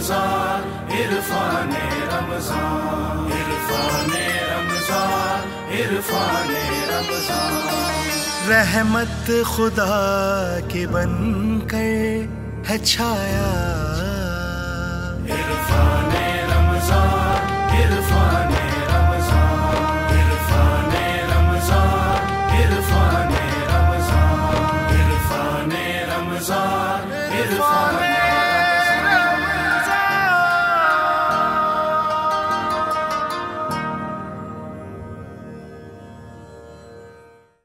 رمضان عرفان رمضان عرفان رمضان عرفان رمضان رحمت خدا کے بن کر ہے چھایا عرفان رمضان عرفان رمضان عرفان رمضان عرفان رمضان عرفان رمضان عرفان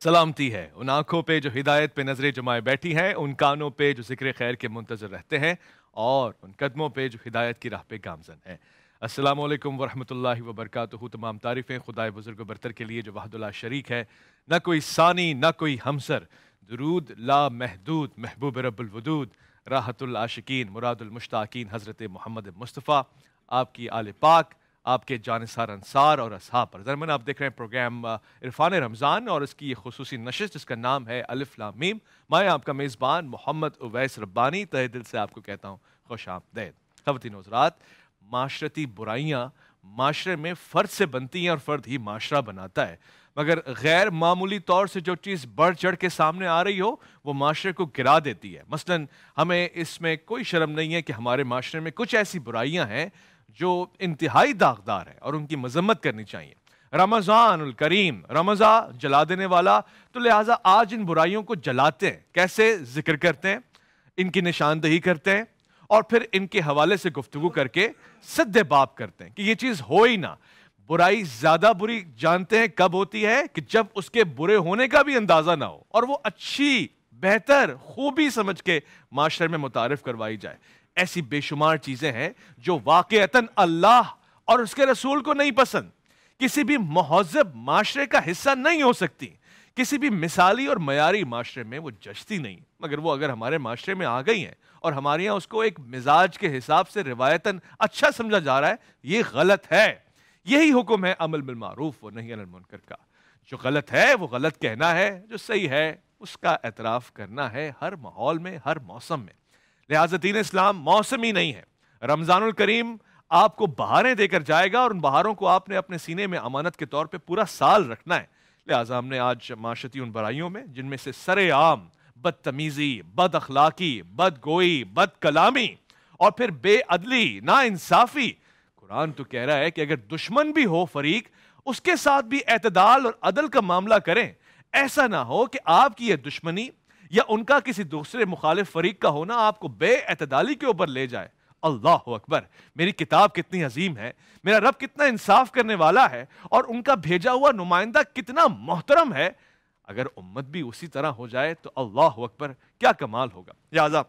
سلامتی ہے ان آنکھوں پہ جو ہدایت پہ نظریں جمائے بیٹھی ہیں، ان کانوں پہ جو ذکر خیر کے منتظر رہتے ہیں، اور ان قدموں پہ جو ہدایت کی راہ پہ گامزن ہیں۔ السلام علیکم ورحمۃ اللہ وبرکاتہ۔ تمام تعریفیں خدائے بزرگ و برتر کے لیے جو وحدہ لا شریک ہے، نہ کوئی ثانی نہ کوئی ہمسر۔ درود لا محدود محبوب رب الودود، راحت العاشقین مراد المشتاقین حضرت محمد مصطفیٰ، آپ کی آل پاک، آپ کے جانثار انصار اور اصحاب پر۔ ضمن آپ دیکھ رہے ہیں پروگرام عرفان رمضان اور اس کی یہ خصوصی نشست جس کا نام ہے الف لام میم۔ میں آپ کا میزبان محمد اویس ربانی تہہ دل سے آپ کو کہتا ہوں خوش آمدید۔ خواتین و حضرات، معاشرتی برائیاں معاشرے میں فرد سے بنتی ہیں اور فرد ہی معاشرہ بناتا ہے، مگر غیر معمولی طور سے جو چیز بڑھ چڑھ کے سامنے آ رہی ہو وہ معاشرے کو گرا دیتی ہے۔ مثلاً ہمیں اس میں کوئی شرم نہیں ہے کہ ہمارے معاشرے میں کچھ ایسی برائیاں ہیں جو انتہائی داغدار ہے اور ان کی مذمت کرنی چاہیے۔ رمضان الکریم، رمضان جلا دینے والا، تو لہٰذا آج ان برائیوں کو جلاتے ہیں۔ کیسے؟ ذکر کرتے ہیں، ان کی نشاندہی کرتے ہیں، اور پھر ان کے حوالے سے گفتگو کر کے سد باب کرتے ہیں کہ یہ چیز ہو ہی نہ۔ برائی زیادہ بری جانتے ہیں کب ہوتی ہے؟ کہ جب اس کے برے ہونے کا بھی اندازہ نہ ہو اور وہ اچھی، بہتر، خوبی سمجھ کے معاشرے میں متعارف کروائی جائے۔ ایسی بے شمار چیزیں ہیں جو واقعتاً اللہ اور اس کے رسول کو نہیں پسند، کسی بھی مہذب معاشرے کا حصہ نہیں ہو سکتی، کسی بھی مثالی اور معیاری معاشرے میں وہ جچتی نہیں، مگر وہ اگر ہمارے معاشرے میں آ گئی ہیں اور ہمارے یہاں اس کو ایک مزاج کے حساب سے روایتاً اچھا سمجھا جا رہا ہے، یہ غلط ہے۔ یہی حکم ہے عمل بالمعروف و نہی عن المنکر کا۔ جو غلط ہے وہ غلط کہنا ہے، جو صحیح ہے اس کا اعتراف کرنا ہے، ہر ماحول میں، ہر موسم میں۔ لہٰذا دین اسلام موسمی نہیں ہے۔ رمضان الکریم آپ کو بہاریں دے کر جائے گا اور ان بہاروں کو آپ نے اپنے سینے میں امانت کے طور پہ پورا سال رکھنا ہے۔ لہٰذا ہم نے آج معاشرتی ان برائیوں میں جن میں سے سر عام بدتمیزی، بد اخلاقی، بد گوئی، بد کلامی اور پھر بے عدلی، نا انصافی، قرآن تو کہہ رہا ہے کہ اگر دشمن بھی ہو فریق، اس کے ساتھ بھی اعتدال اور عدل کا معاملہ کریں۔ ایسا نہ ہو کہ آپ کی یہ دشمنی یا ان کا کسی دوسرے مخالف فریق کا ہونا آپ کو بے اعتدالی کے اوپر لے جائے۔ اللہ اکبر، میری کتاب کتنی عظیم ہے، میرا رب کتنا انصاف کرنے والا ہے، اور ان کا بھیجا ہوا نمائندہ کتنا محترم ہے۔ اگر امت بھی اسی طرح ہو جائے تو اللہ اکبر، کیا کمال ہوگا۔ لہٰذا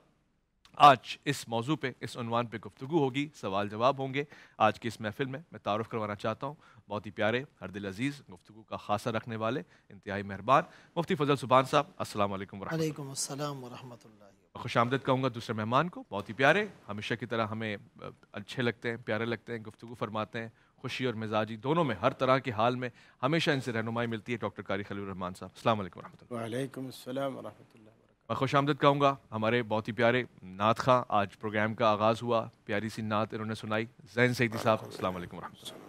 آج اس موضوع پہ، اس عنوان پہ گفتگو ہوگی، سوال جواب ہوں گے۔ آج کی اس محفل میں تعارف کروانا چاہتا ہوں بہت ہی پیارے، ہر دل عزیز، گفتگو کا خاصہ رکھنے والے، انتہائی مہربان مفتی فضل سبحان صاحب۔ السلام علیکم ورحمۃ اللہ۔ وعلیکم السلام ورحمۃ اللہ۔ خوش آمدید کہوں گا دوسرے مہمان کو، بہت ہی پیارے، ہمیشہ کی طرح ہمیں اچھے لگتے ہیں، پیارے لگتے ہیں، گفتگو فرماتے ہیں، خوشی اور مزاجی دونوں میں، ہر طرح کے حال میں ہمیشہ ان سے رہنمائی ملتی ہے۔ ڈاکٹر قاری خلیل الرحمان صاحب، السلام علیکم ورحمۃ اللہ۔ وعلیکم السلام ورحمۃ اللہ۔ میں خوش آمدید کہوں گا ہمارے بہت ہی پیارے نعت خواں، آج پروگرام کا آغاز ہوا، پیاری سی نعت انہوں نے سنائی، زین سعیدی صاحب، السلام علیکم ورحمۃ اللہ۔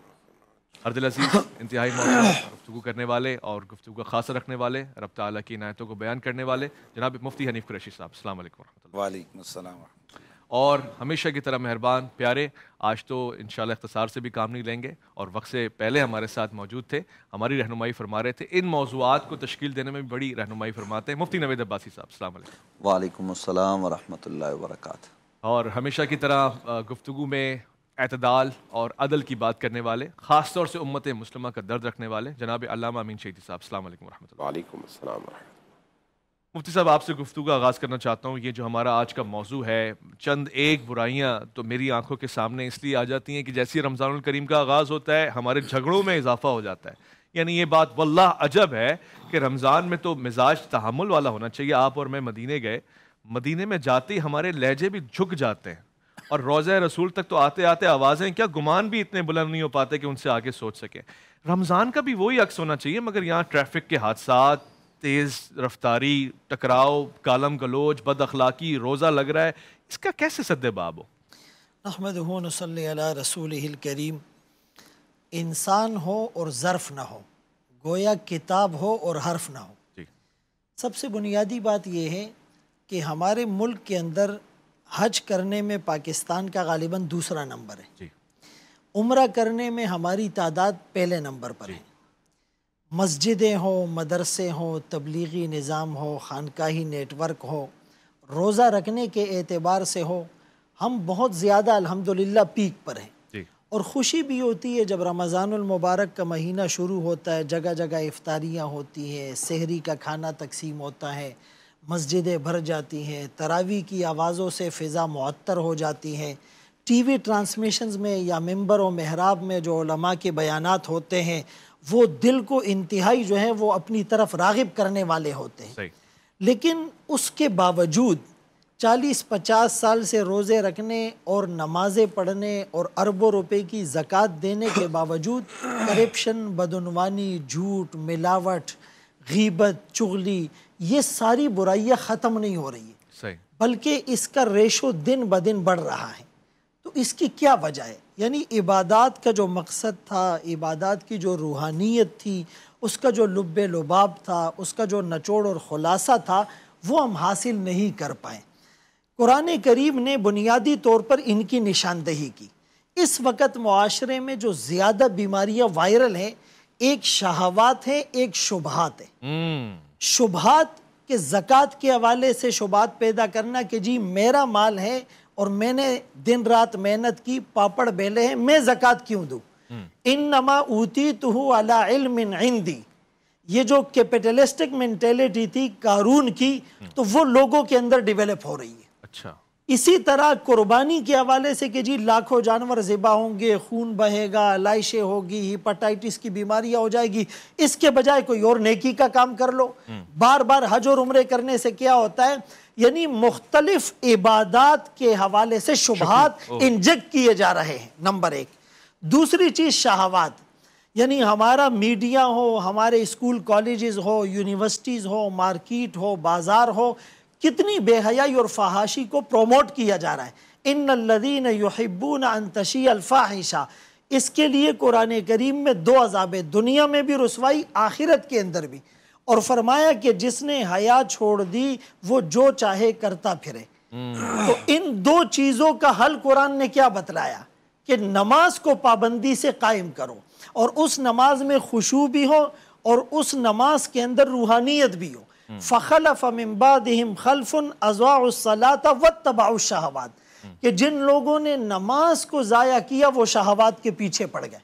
ہر دل عزیز، انتہائی محترم، گفتگو کرنے والے اور گفتگو کا خاصہ رکھنے والے، رب تعالیٰ کی عنایتوں کو بیان کرنے والے، جناب مفتی حنیف قریشی صاحب، السلام علیکم ورحمۃ اللہ۔ وعلیکم السلام ورحمۃ اللہ۔ اور ہمیشہ کی طرح مہربان پیارے، آج تو انشاءاللہ اختصار سے بھی کام نہیں لیں گے، اور وقت سے پہلے ہمارے ساتھ موجود تھے، ہماری رہنمائی فرما رہے تھے، ان موضوعات کو تشکیل دینے میں بھی بڑی رہنمائی فرماتے ہیں، مفتی نوید عباسی صاحب، السلام علیکم۔ وعلیکم السلام ورحمۃ اللہ وبرکاتہ۔ اور ہمیشہ کی طرح گفتگو میں اعتدال اور عدل کی بات کرنے والے، خاص طور سے امت مسلمہ کا درد رکھنے والے، جناب علامہ امین شہیدی صاحب، السلام علیکم ورحمۃ اللہ۔ وعلیکم السلام ورحمۃ اللہ۔ مفتی صاحب، آپ سے گفتگو کا آغاز کرنا چاہتا ہوں۔ یہ جو ہمارا آج کا موضوع ہے، چند ایک برائیاں تو میری آنکھوں کے سامنے اس لیے آ جاتی ہیں کہ جیسی رمضان الکریم کا آغاز ہوتا ہے ہمارے جھگڑوں میں اضافہ ہو جاتا ہے۔ یعنی یہ بات واللہ عجب ہے کہ رمضان میں تو مزاج تحمل والا ہونا چاہیے۔ آپ اور میں مدینے گئے، مدینے میں جاتے ہی ہمارے لہجے بھی جھک جاتے ہیں، اور روضہ رسول تک تو آتے آتے آوازیں کیا گمان بھی اتنے بلند نہیں ہو پاتے کہ ان سے آگے سوچ سکیں۔ رمضان کا بھی وہی عکس ہونا چاہیے، مگر یہاں ٹریفک کے حادثات، تیز رفتاری، ٹکراؤ، گالم گلوچ، بد اخلاقی، روزہ لگ رہا ہے، اس کا کیسے سد باب ہو؟ نحمدہ و نصلی علی رسولہ الکریم. انسان ہو اور ظرف نہ ہو، گویا کتاب ہو اور حرف نہ ہو. جی سب سے بنیادی بات یہ ہے کہ ہمارے ملک کے اندر حج کرنے میں پاکستان کا غالباً دوسرا نمبر ہے. جی عمرہ کرنے میں ہماری تعداد پہلے نمبر پر ہے. مسجدیں ہوں، مدرسے ہوں، تبلیغی نظام ہو، خانقاہی نیٹ ورک ہو، روزہ رکھنے کے اعتبار سے ہو، ہم بہت زیادہ الحمدللہ پیک پر ہیں. جی اور خوشی بھی ہوتی ہے جب رمضان المبارک کا مہینہ شروع ہوتا ہے، جگہ جگہ افطاریاں ہوتی ہیں، سحری کا کھانا تقسیم ہوتا ہے، مسجدیں بھر جاتی ہیں، تراویح کی آوازوں سے فضا معطر ہو جاتی ہے. ٹی وی ٹرانسمیشنز میں یا ممبر و محراب میں جو علماء کے بیانات ہوتے ہیں وہ دل کو انتہائی جو ہے وہ اپنی طرف راغب کرنے والے ہوتے ہیں. صحیح. لیکن اس کے باوجود 40-50 سال سے روزے رکھنے اور نمازیں پڑھنے اور اربوں روپے کی زکوٰۃ دینے کے باوجود کرپشن، بدعنوانی، جھوٹ، ملاوٹ، غیبت، چغلی، یہ ساری برائیاں ختم نہیں ہو رہی ہیں، صحیح. بلکہ اس کا ریشو دن بدن بڑھ رہا ہے. تو اس کی کیا وجہ ہے؟ یعنی عبادات کا جو مقصد تھا، عبادات کی جو روحانیت تھی، اس کا جو لب لباب تھا، اس کا جو نچوڑ اور خلاصہ تھا، وہ ہم حاصل نہیں کر پائے. قرآن کریم نے بنیادی طور پر ان کی نشاندہی کی. اس وقت معاشرے میں جو زیادہ بیماریاں وائرل ہیں، ایک شہوات ہے، ایک شبہات ہے. شبہات کہ زکوٰۃ کے حوالے سے شبہات پیدا کرنا کہ جی میرا مال ہے اور میں نے دن رات محنت کی، پاپڑ بیلے ہیں، میں زکوٰۃ کیوں دوں؟ انما اوتیتہ علی علم عندی. یہ جو کیپٹلسٹک مینٹیلٹی تھی قارون کی، تو وہ لوگوں کے اندر ڈیولپ ہو رہی ہے. اچھا. اسی طرح قربانی کے حوالے سے کہ جی لاکھوں جانور ذبح ہوں گے، خون بہے گا، لائشیں ہوگی، ہیپاٹائٹس کی بیماریاں ہو جائے گی، اس کے بجائے کوئی اور نیکی کا کام کر لو. بار بار حج اور عمرے کرنے سے کیا ہوتا ہے؟ یعنی مختلف عبادات کے حوالے سے شبہات انجیکٹ کیے جا رہے ہیں، نمبر ایک. دوسری چیز شہوات، یعنی ہمارا میڈیا ہو، ہمارے اسکول کالجز ہو، یونیورسٹیز ہو، مارکیٹ ہو، بازار ہو، کتنی بے حیائی اور فحاشی کو پروموٹ کیا جا رہا ہے. ان الذین یحبون ان تشیع الفاحشہ. اس کے لیے قرآن کریم میں 2 عذاب ہیں، دنیا میں بھی رسوائی، آخرت کے اندر بھی. اور فرمایا کہ جس نے حیا چھوڑ دی وہ جو چاہے کرتا پھرے. تو ان 2 چیزوں کا حل قرآن نے کیا بتلایا کہ نماز کو پابندی سے قائم کرو، اور اس نماز میں خشوع بھی ہو اور اس نماز کے اندر روحانیت بھی ہو. فخلف من بعدہم خلف اضاعوا الصلاۃ واتبعوا الشہوات. کہ جن لوگوں نے نماز کو ضائع کیا وہ شہوات کے پیچھے پڑ گئے.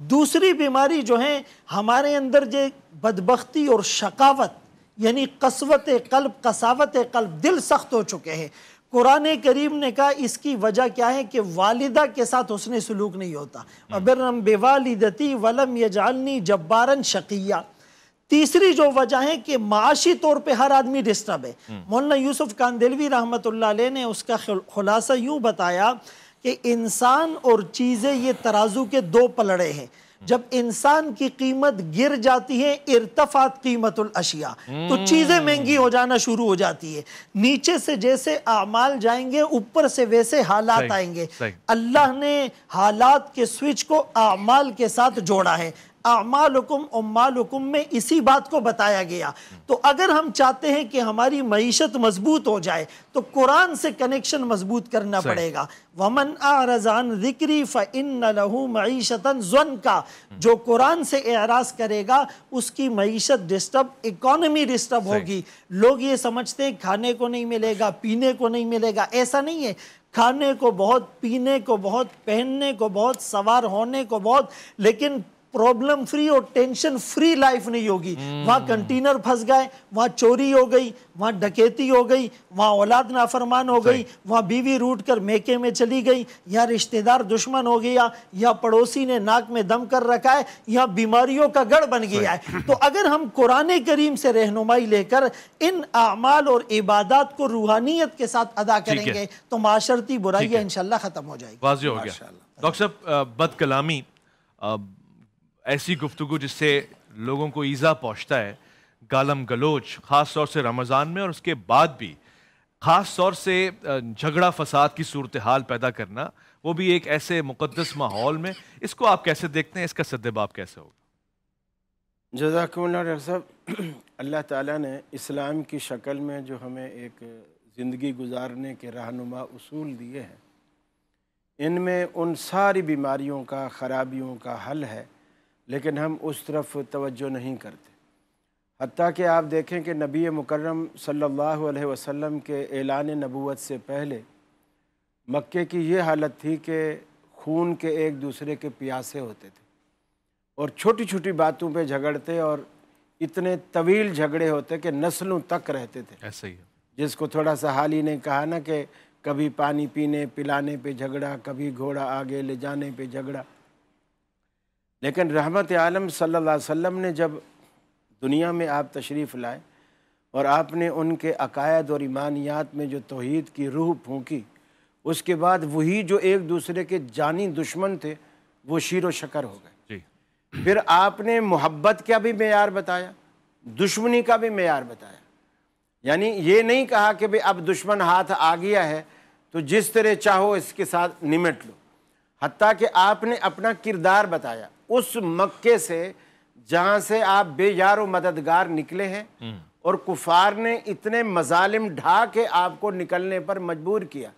دوسری بیماری جو ہے ہمارے اندر جو بدبختی اور شقاوت، یعنی قسوت قلب، قساوت قلب، دل سخت ہو چکے ہیں. قرآن کریم نے کہا اس کی وجہ کیا ہے کہ والدہ کے ساتھ حسن سلوک نہیں ہوتا. وَبِرًّا بِوَالِدَتِي وَلَمْ يَجْعَلْنِي جَبَّارًا شَقِيًّا. تیسری جو وجہ ہے کہ معاشی طور پہ ہر آدمی ڈسٹرب ہے. مولانا یوسف کاندلوی رحمۃ اللہ علیہ نے اس کا خلاصہ یوں بتایا کہ انسان اور چیزیں یہ ترازو کے 2 پلڑے ہیں. جب انسان کی قیمت گر جاتی ہے ارتفعت قیمت الاشیاء، تو چیزیں مہنگی ہو جانا شروع ہو جاتی ہے. نیچے سے جیسے اعمال جائیں گے اوپر سے ویسے حالات آئیں گے. اللہ نے حالات کے سوئچ کو اعمال کے ساتھ جوڑا ہے. اعمالکم امالکم میں اسی بات کو بتایا گیا. تو اگر ہم چاہتے ہیں کہ ہماری معیشت مضبوط ہو جائے تو قرآن سے کنیکشن مضبوط کرنا پڑے گا. وَمَنْ أَعْرَضَ عَنْ ذِكْرِي فَإِنَّ لَهُ مَعِيشَةً ضَنْكَ. جو قرآن سے اعراض کرے گا اس کی معیشت ڈسٹرب، اکانومی ڈسٹرب ہوگی. لوگ یہ سمجھتے ہیں کھانے کو نہیں ملے گا، پینے کو نہیں ملے گا. ایسا نہیں ہے. کھانے کو بہت، پینے کو بہت، پہننے کو بہت، سوار ہونے کو بہت، لیکن پرابلم فری اور ٹینشن فری لائف نہیں ہوگی. وہاں کنٹینر پھنس گئے، وہاں چوری ہو گئی، وہاں ڈکیتی ہو گئی، وہاں اولاد نافرمان ہو گئی، وہاں بیوی روٹ کر میکے میں چلی گئی، یا رشتہ دار دشمن ہو گیا، یا پڑوسی نے ناک میں دم کر رکھا ہے، یا بیماریوں کا گڑھ بن گیا ہے. تو اگر ہم قرآن کریم سے رہنمائی لے کر ان اعمال اور عبادات کو روحانیت کے ساتھ ادا کریں گے تو معاشرتی برائیاں انشاءاللہ ختم ہو جائے گی. واضح ہو گیا. ڈاکٹر صاحب، بد کلامی، ایسی گفتگو جس سے لوگوں کو ایذا پہنچتا ہے، گالم گلوچ، خاص طور سے رمضان میں اور اس کے بعد بھی خاص طور سے جھگڑا فساد کی صورتحال پیدا کرنا، وہ بھی ایک ایسے مقدس ماحول میں، اس کو آپ کیسے دیکھتے ہیں؟ اس کا سدباب کیسے ہوگا؟ جزاکم اللہ ڈاکٹر صاحب، اللہ تعالیٰ نے اسلام کی شکل میں جو ہمیں ایک زندگی گزارنے کے رہنما اصول دیے ہیں، ان میں ان ساری بیماریوں کا، خرابیوں کا حل ہے، لیکن ہم اس طرف توجہ نہیں کرتے۔ حتیٰ کہ آپ دیکھیں کہ نبی مکرم صلی اللہ علیہ وسلم کے اعلان نبوت سے پہلے مکے کی یہ حالت تھی کہ خون کے ایک دوسرے کے پیاسے ہوتے تھے اور چھوٹی چھوٹی باتوں پہ جھگڑتے، اور اتنے طویل جھگڑے ہوتے کہ نسلوں تک رہتے تھے۔ ایسا ہی ہے۔ جس کو تھوڑا سا حال ہی نے کہا نا کہ کبھی پانی پینے پلانے پہ جھگڑا، کبھی گھوڑا آگے لے جانے پہ جھگڑا۔ لیکن رحمت عالم صلی اللہ علیہ وسلم نے جب دنیا میں آپ تشریف لائے اور آپ نے ان کے عقائد اور ایمانیات میں جو توحید کی روح پھونکی، اس کے بعد وہی جو ایک دوسرے کے جانی دشمن تھے وہ شیر و شکر ہو گئے۔ جی پھر آپ نے محبت کا بھی معیار بتایا، دشمنی کا بھی معیار بتایا۔ یعنی یہ نہیں کہا کہ بھئی اب دشمن ہاتھ آ گیا ہے تو جس طرح چاہو اس کے ساتھ نمٹ لو، حتیٰ کہ آپ نے اپنا کردار بتایا اس مکے سے جہاں سے آپ بے یار و مددگار نکلے ہیں، اور کفار نے اتنے مظالم ڈھا کے آپ کو نکلنے پر مجبور کیا۔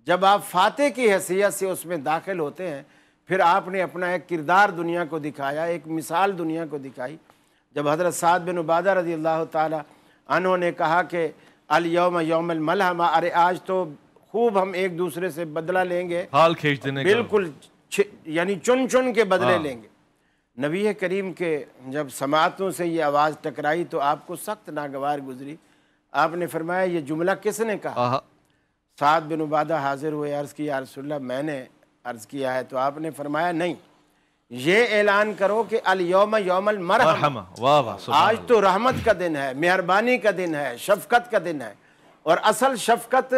جب آپ فاتح کی حیثیت سے اس میں داخل ہوتے ہیں، پھر آپ نے اپنا ایک کردار دنیا کو دکھایا، ایک مثال دنیا کو دکھائی۔ جب حضرت سعد بن عبادہ رضی اللہ تعالی عنہ نے کہا کہ الیوم یوم الملحمہ، ارے آج تو خوب ہم ایک دوسرے سے بدلہ لیں گے، حال کھینچ دینے کا، بالکل یعنی چن چن کے بدلے لیں گے۔ نبی کریم کے جب سماعتوں سے یہ آواز ٹکرائی تو آپ کو سخت ناگوار گزری۔ آپ نے فرمایا یہ جملہ کس نے کہا؟ سعد بن عبادہ حاضر ہوئے، عرض کی یا رسول اللہ میں نے عرض کیا ہے۔ تو آپ نے فرمایا نہیں، یہ اعلان کرو کہ الیوم یوم المرحمہ، واہ واہ، آج تو رحمت کا دن ہے، مہربانی کا دن ہے، شفقت کا دن ہے۔ اور اصل شفقت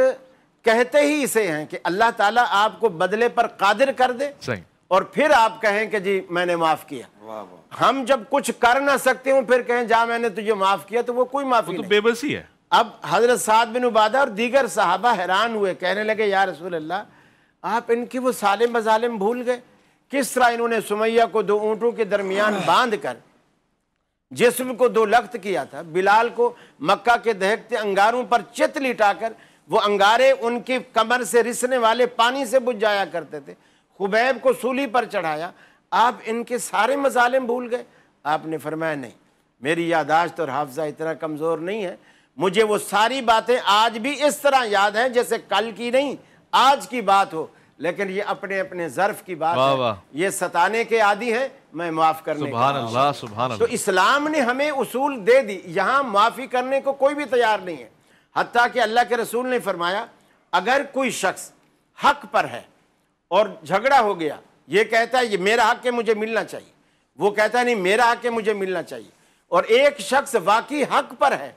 کہتے ہی اسے ہیں کہ اللہ تعالیٰ آپ کو بدلے پر قادر کر دے، صحیح، اور پھر آپ کہیں کہ جی میں نے معاف کیا۔ ہم جب کچھ کر نہ سکتے ہوں پھر کہیں جا میں نے تجھے معاف کیا، تو وہ کوئی معافی وہ تو نہیں۔ بے بسی ہے۔ اب حضرت سعد بن عبادہ اور دیگر صحابہ حیران ہوئے، کہنے لگے یا رسول اللہ آپ ان کی وہ سالم مظالم بھول گئے؟ کس طرح انہوں نے سمیہ کو 2 اونٹوں کے درمیان باندھ کر جسم کو 2 لخت کیا تھا، بلال کو مکہ کے دہکتے انگاروں پر چت لٹا کر وہ انگارے ان کی کمر سے رسنے والے پانی سے بجھ جایا کرتے تھے، خبیب کو سولی پر چڑھایا، آپ ان کے سارے مظالم بھول گئے؟ آپ نے فرمایا نہیں، میری یادداشت اور حافظہ اتنا کمزور نہیں ہے، مجھے وہ ساری باتیں آج بھی اس طرح یاد ہیں جیسے کل کی نہیں آج کی بات ہو، لیکن یہ اپنے اپنے ظرف کی بات ہے، یہ ستانے کے عادی ہیں، میں معاف کرنے کا۔ سبحان اللہ، سبحان اللہ۔ تو اسلام نے ہمیں اصول دے دی، یہاں معافی کرنے کو کوئی بھی تیار نہیں ہے۔ حتیٰ کہ اللہ کے رسول نے فرمایا اگر کوئی شخص حق پر ہے اور جھگڑا ہو گیا، یہ کہتا ہے یہ میرا حق ہے مجھے ملنا چاہیے، وہ کہتا ہے نہیں میرا حق ہے مجھے ملنا چاہیے، اور ایک شخص واقعی حق پر ہے،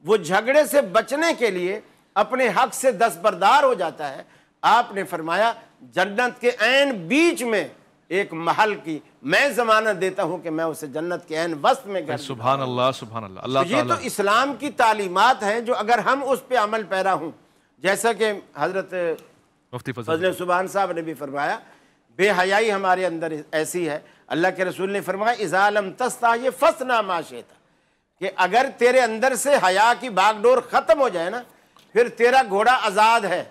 وہ جھگڑے سے بچنے کے لیے اپنے حق سے دستبردار ہو جاتا ہے، آپ نے فرمایا جنت کے عین بیچ میں ایک محل کی میں ضمانت دیتا ہوں کہ میں اسے جنت کے عین وسط میں کر دوں۔ سبحان اللہ، سبحان اللہ، اللہ یہ تو اسلام کی تعلیمات ہیں جو اگر ہم اس پہ عمل پیرا ہوں، جیسا کہ حضرت مفتی فضل سبحان صاحب نے بھی فرمایا، بے حیائی ہمارے اندر ایسی ہے، اللہ کے رسول نے فرمایا اذا لم تستحی فاصنع ما شئت، کہ اگر تیرے اندر سے حیا کی باغ ڈور ختم ہو جائے نا، پھر تیرا گھوڑا آزاد ہے،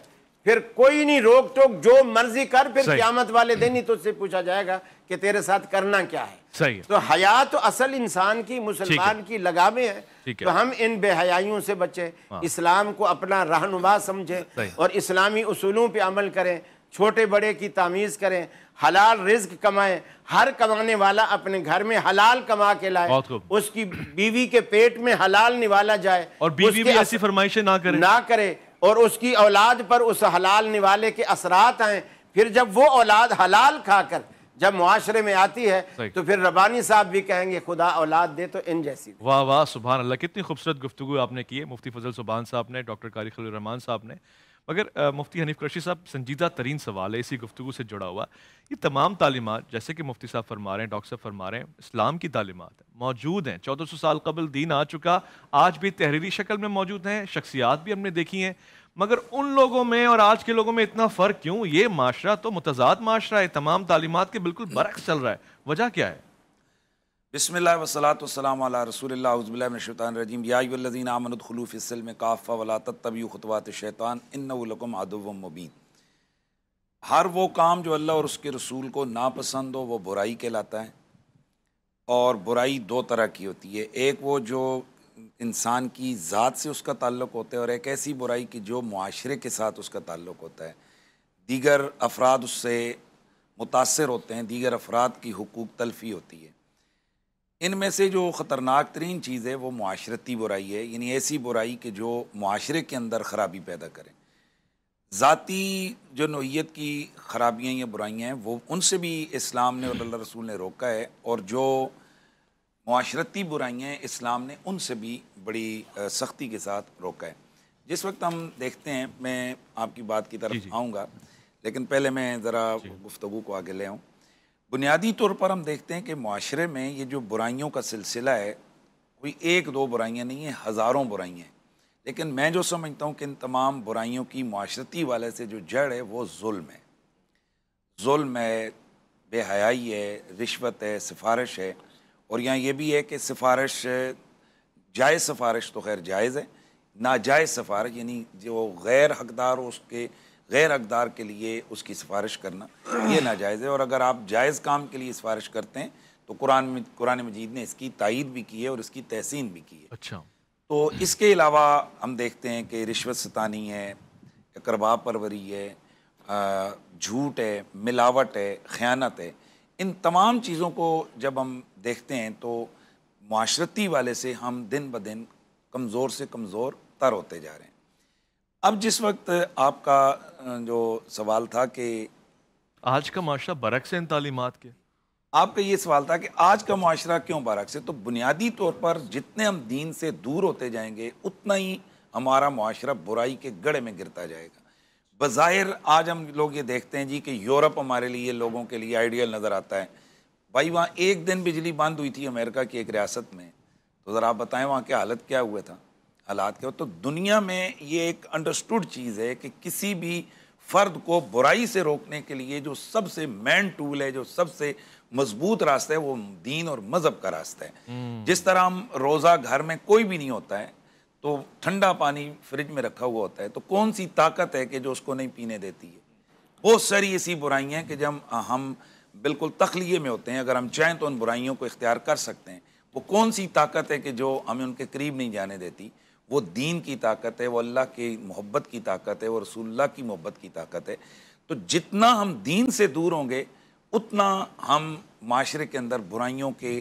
پھر کوئی نہیں روک ٹوک، جو مرضی کر، پھر قیامت والے دن ہی تجھ سے پوچھا جائے گا کہ تیرے ساتھ کرنا کیا ہے۔ صحیح ہے۔ تو حیا تو اصل انسان کی، مسلمان کی لگامیں ہیں، تو ہم ان بے حیائیوں سے بچیں، اسلام کو اپنا رہنما سمجھیں اور اسلامی اصولوں پہ عمل کریں، چھوٹے بڑے کی تمیز کریں، حلال رزق کمائیں، ہر کمانے والا اپنے گھر میں حلال کما کے لائے، اس کی بیوی کے پیٹ میں حلال نوالا جائے، اور بیوی بھی ایسی فرمائشیں نہ کرے، اور اس کی اولاد پر اس حلال نوالے کے اثرات آئیں۔ پھر جب وہ اولاد حلال کھا کر جب معاشرے میں آتی ہے تو پھر ربانی صاحب بھی کہیں گے خدا اولاد دے تو ان جیسی۔ واہ واہ، سبحان اللہ، کتنی خوبصورت گفتگو آپ نے کی ہے مفتی فضل سبحان صاحب نے، ڈاکٹر قاری خلیل الرحمان صاحب نے۔ مگر مفتی حنیف قریشی صاحب، سنجیدہ ترین سوال ہے اسی گفتگو سے جڑا ہوا، یہ تمام تعلیمات جیسے کہ مفتی صاحب فرما رہے ہیں، ڈاکٹر صاحب فرما رہے ہیں، اسلام کی تعلیمات ہیں، موجود ہیں، 1400 سال قبل دین آ چکا، آج بھی تحریری شکل میں موجود ہیں، شخصیات بھی ہم نے دیکھی ہیں، مگر ان لوگوں میں اور آج کے لوگوں میں اتنا فرق کیوں؟ یہ معاشرہ تو متضاد معاشرہ ہے، تمام تعلیمات کے بالکل برعکس چل رہا ہے، وجہ کیا ہے؟ بسم اللہ والصلاۃ والسلام علی رسول اللہ، اعوذ باللہ من الشیطان الرجیم، یا ایھا الذین آمنوا ادخلوا فی السلم کافۃ ولا تتبعوا خطوات الشیطان انہ لکم عدو مبین۔ ہر وہ کام جو اللہ اور اس کے رسول کو ناپسند ہو وہ برائی کہلاتا ہے، اور برائی دو طرح کی ہوتی ہے، ایک وہ جو انسان کی ذات سے اس کا تعلق ہوتا ہے، اور ایک ایسی برائی کی جو معاشرے کے ساتھ اس کا تعلق ہوتا ہے، دیگر افراد اس سے متاثر ہوتے ہیں، دیگر افراد کی حقوق تلفی ہوتی ہے۔ ان میں سے جو خطرناک ترین چیز ہے وہ معاشرتی برائی ہے، یعنی ایسی برائی کہ جو معاشرے کے اندر خرابی پیدا کرے۔ ذاتی جو نوعیت کی خرابیاں یا برائیاں ہیں وہ ان سے بھی اسلام نے اور اللہ رسول نے روکا ہے، اور جو معاشرتی برائیاں ہیں اسلام نے ان سے بھی بڑی سختی کے ساتھ روکا ہے۔ جس وقت ہم دیکھتے ہیں، میں آپ کی بات کی طرف آؤں گا، لیکن پہلے میں ذرا گفتگو کو آگے لے آؤں۔ بنیادی طور پر ہم دیکھتے ہیں کہ معاشرے میں یہ جو برائیوں کا سلسلہ ہے، کوئی ایک دو برائیاں نہیں ہیں، ہزاروں برائیاں ہیں، لیکن میں جو سمجھتا ہوں کہ ان تمام برائیوں کی معاشرتی والے سے جو جڑ ہے وہ ظلم ہے۔ ظلم ہے، بے حیائی ہے، رشوت ہے، سفارش ہے، اور یہاں یہ بھی ہے کہ سفارش، جائز سفارش تو خیر جائز ہے، ناجائز سفارش یعنی جو غیر حقدار ہو اس کے غیر حقدار کے لیے اس کی سفارش کرنا یہ ناجائز ہے، اور اگر آپ جائز کام کے لیے سفارش کرتے ہیں تو قرآن مجید نے اس کی تائید بھی کی ہے اور اس کی تحسین بھی کی ہے۔ اچھا، تو اس کے علاوہ ہم دیکھتے ہیں کہ رشوت ستانی ہے، اقربا پروری ہے، جھوٹ ہے، ملاوٹ ہے، خیانت ہے۔ ان تمام چیزوں کو جب ہم دیکھتے ہیں تو معاشرتی والے سے ہم دن بدن کمزور سے کمزور تر ہوتے جا رہے ہیں۔ اب جس وقت آپ کا جو سوال تھا کہ آج کا معاشرہ برعکس ہے ان تعلیمات کے، آپ کا یہ سوال تھا کہ آج کا معاشرہ کیوں برعکس ہے، تو بنیادی طور پر جتنے ہم دین سے دور ہوتے جائیں گے اتنا ہی ہمارا معاشرہ برائی کے گڑھے میں گرتا جائے گا۔ بظاہر آج ہم لوگ یہ دیکھتے ہیں جی کہ یورپ ہمارے لیے لوگوں کے لیے آئیڈیل نظر آتا ہے۔ بھائی وہاں ایک دن بجلی بند ہوئی تھی امریکہ کی ایک ریاست میں، تو ذرا آپ بتائیں وہاں کی حالت کیا ہوا تھا، حالات کیا ہو۔ تو دنیا میں یہ ایک انڈرسٹوڈ چیز ہے کہ کسی بھی فرد کو برائی سے روکنے کے لیے جو سب سے مین ٹول ہے، جو سب سے مضبوط راستہ ہے، وہ دین اور مذہب کا راستہ ہے۔ جس طرح ہم روزہ گھر میں کوئی بھی نہیں ہوتا ہے تو ٹھنڈا پانی فریج میں رکھا ہوا ہوتا ہے، تو کون سی طاقت ہے کہ جو اس کو نہیں پینے دیتی ہے؟ بہت ساری ایسی برائیاں ہیں کہ جب ہم بالکل تخلیے میں ہوتے ہیں، اگر ہم چاہیں تو ان برائیوں کو اختیار کر سکتے ہیں۔ وہ کون سی طاقت ہے کہ جو ہمیں ان کے قریب نہیں جانے دیتی؟ وہ دین کی طاقت ہے، وہ اللہ کی محبت کی طاقت ہے، وہ رسول اللہ کی محبت کی طاقت ہے۔ تو جتنا ہم دین سے دور ہوں گے اتنا ہم معاشرے کے اندر برائیوں کے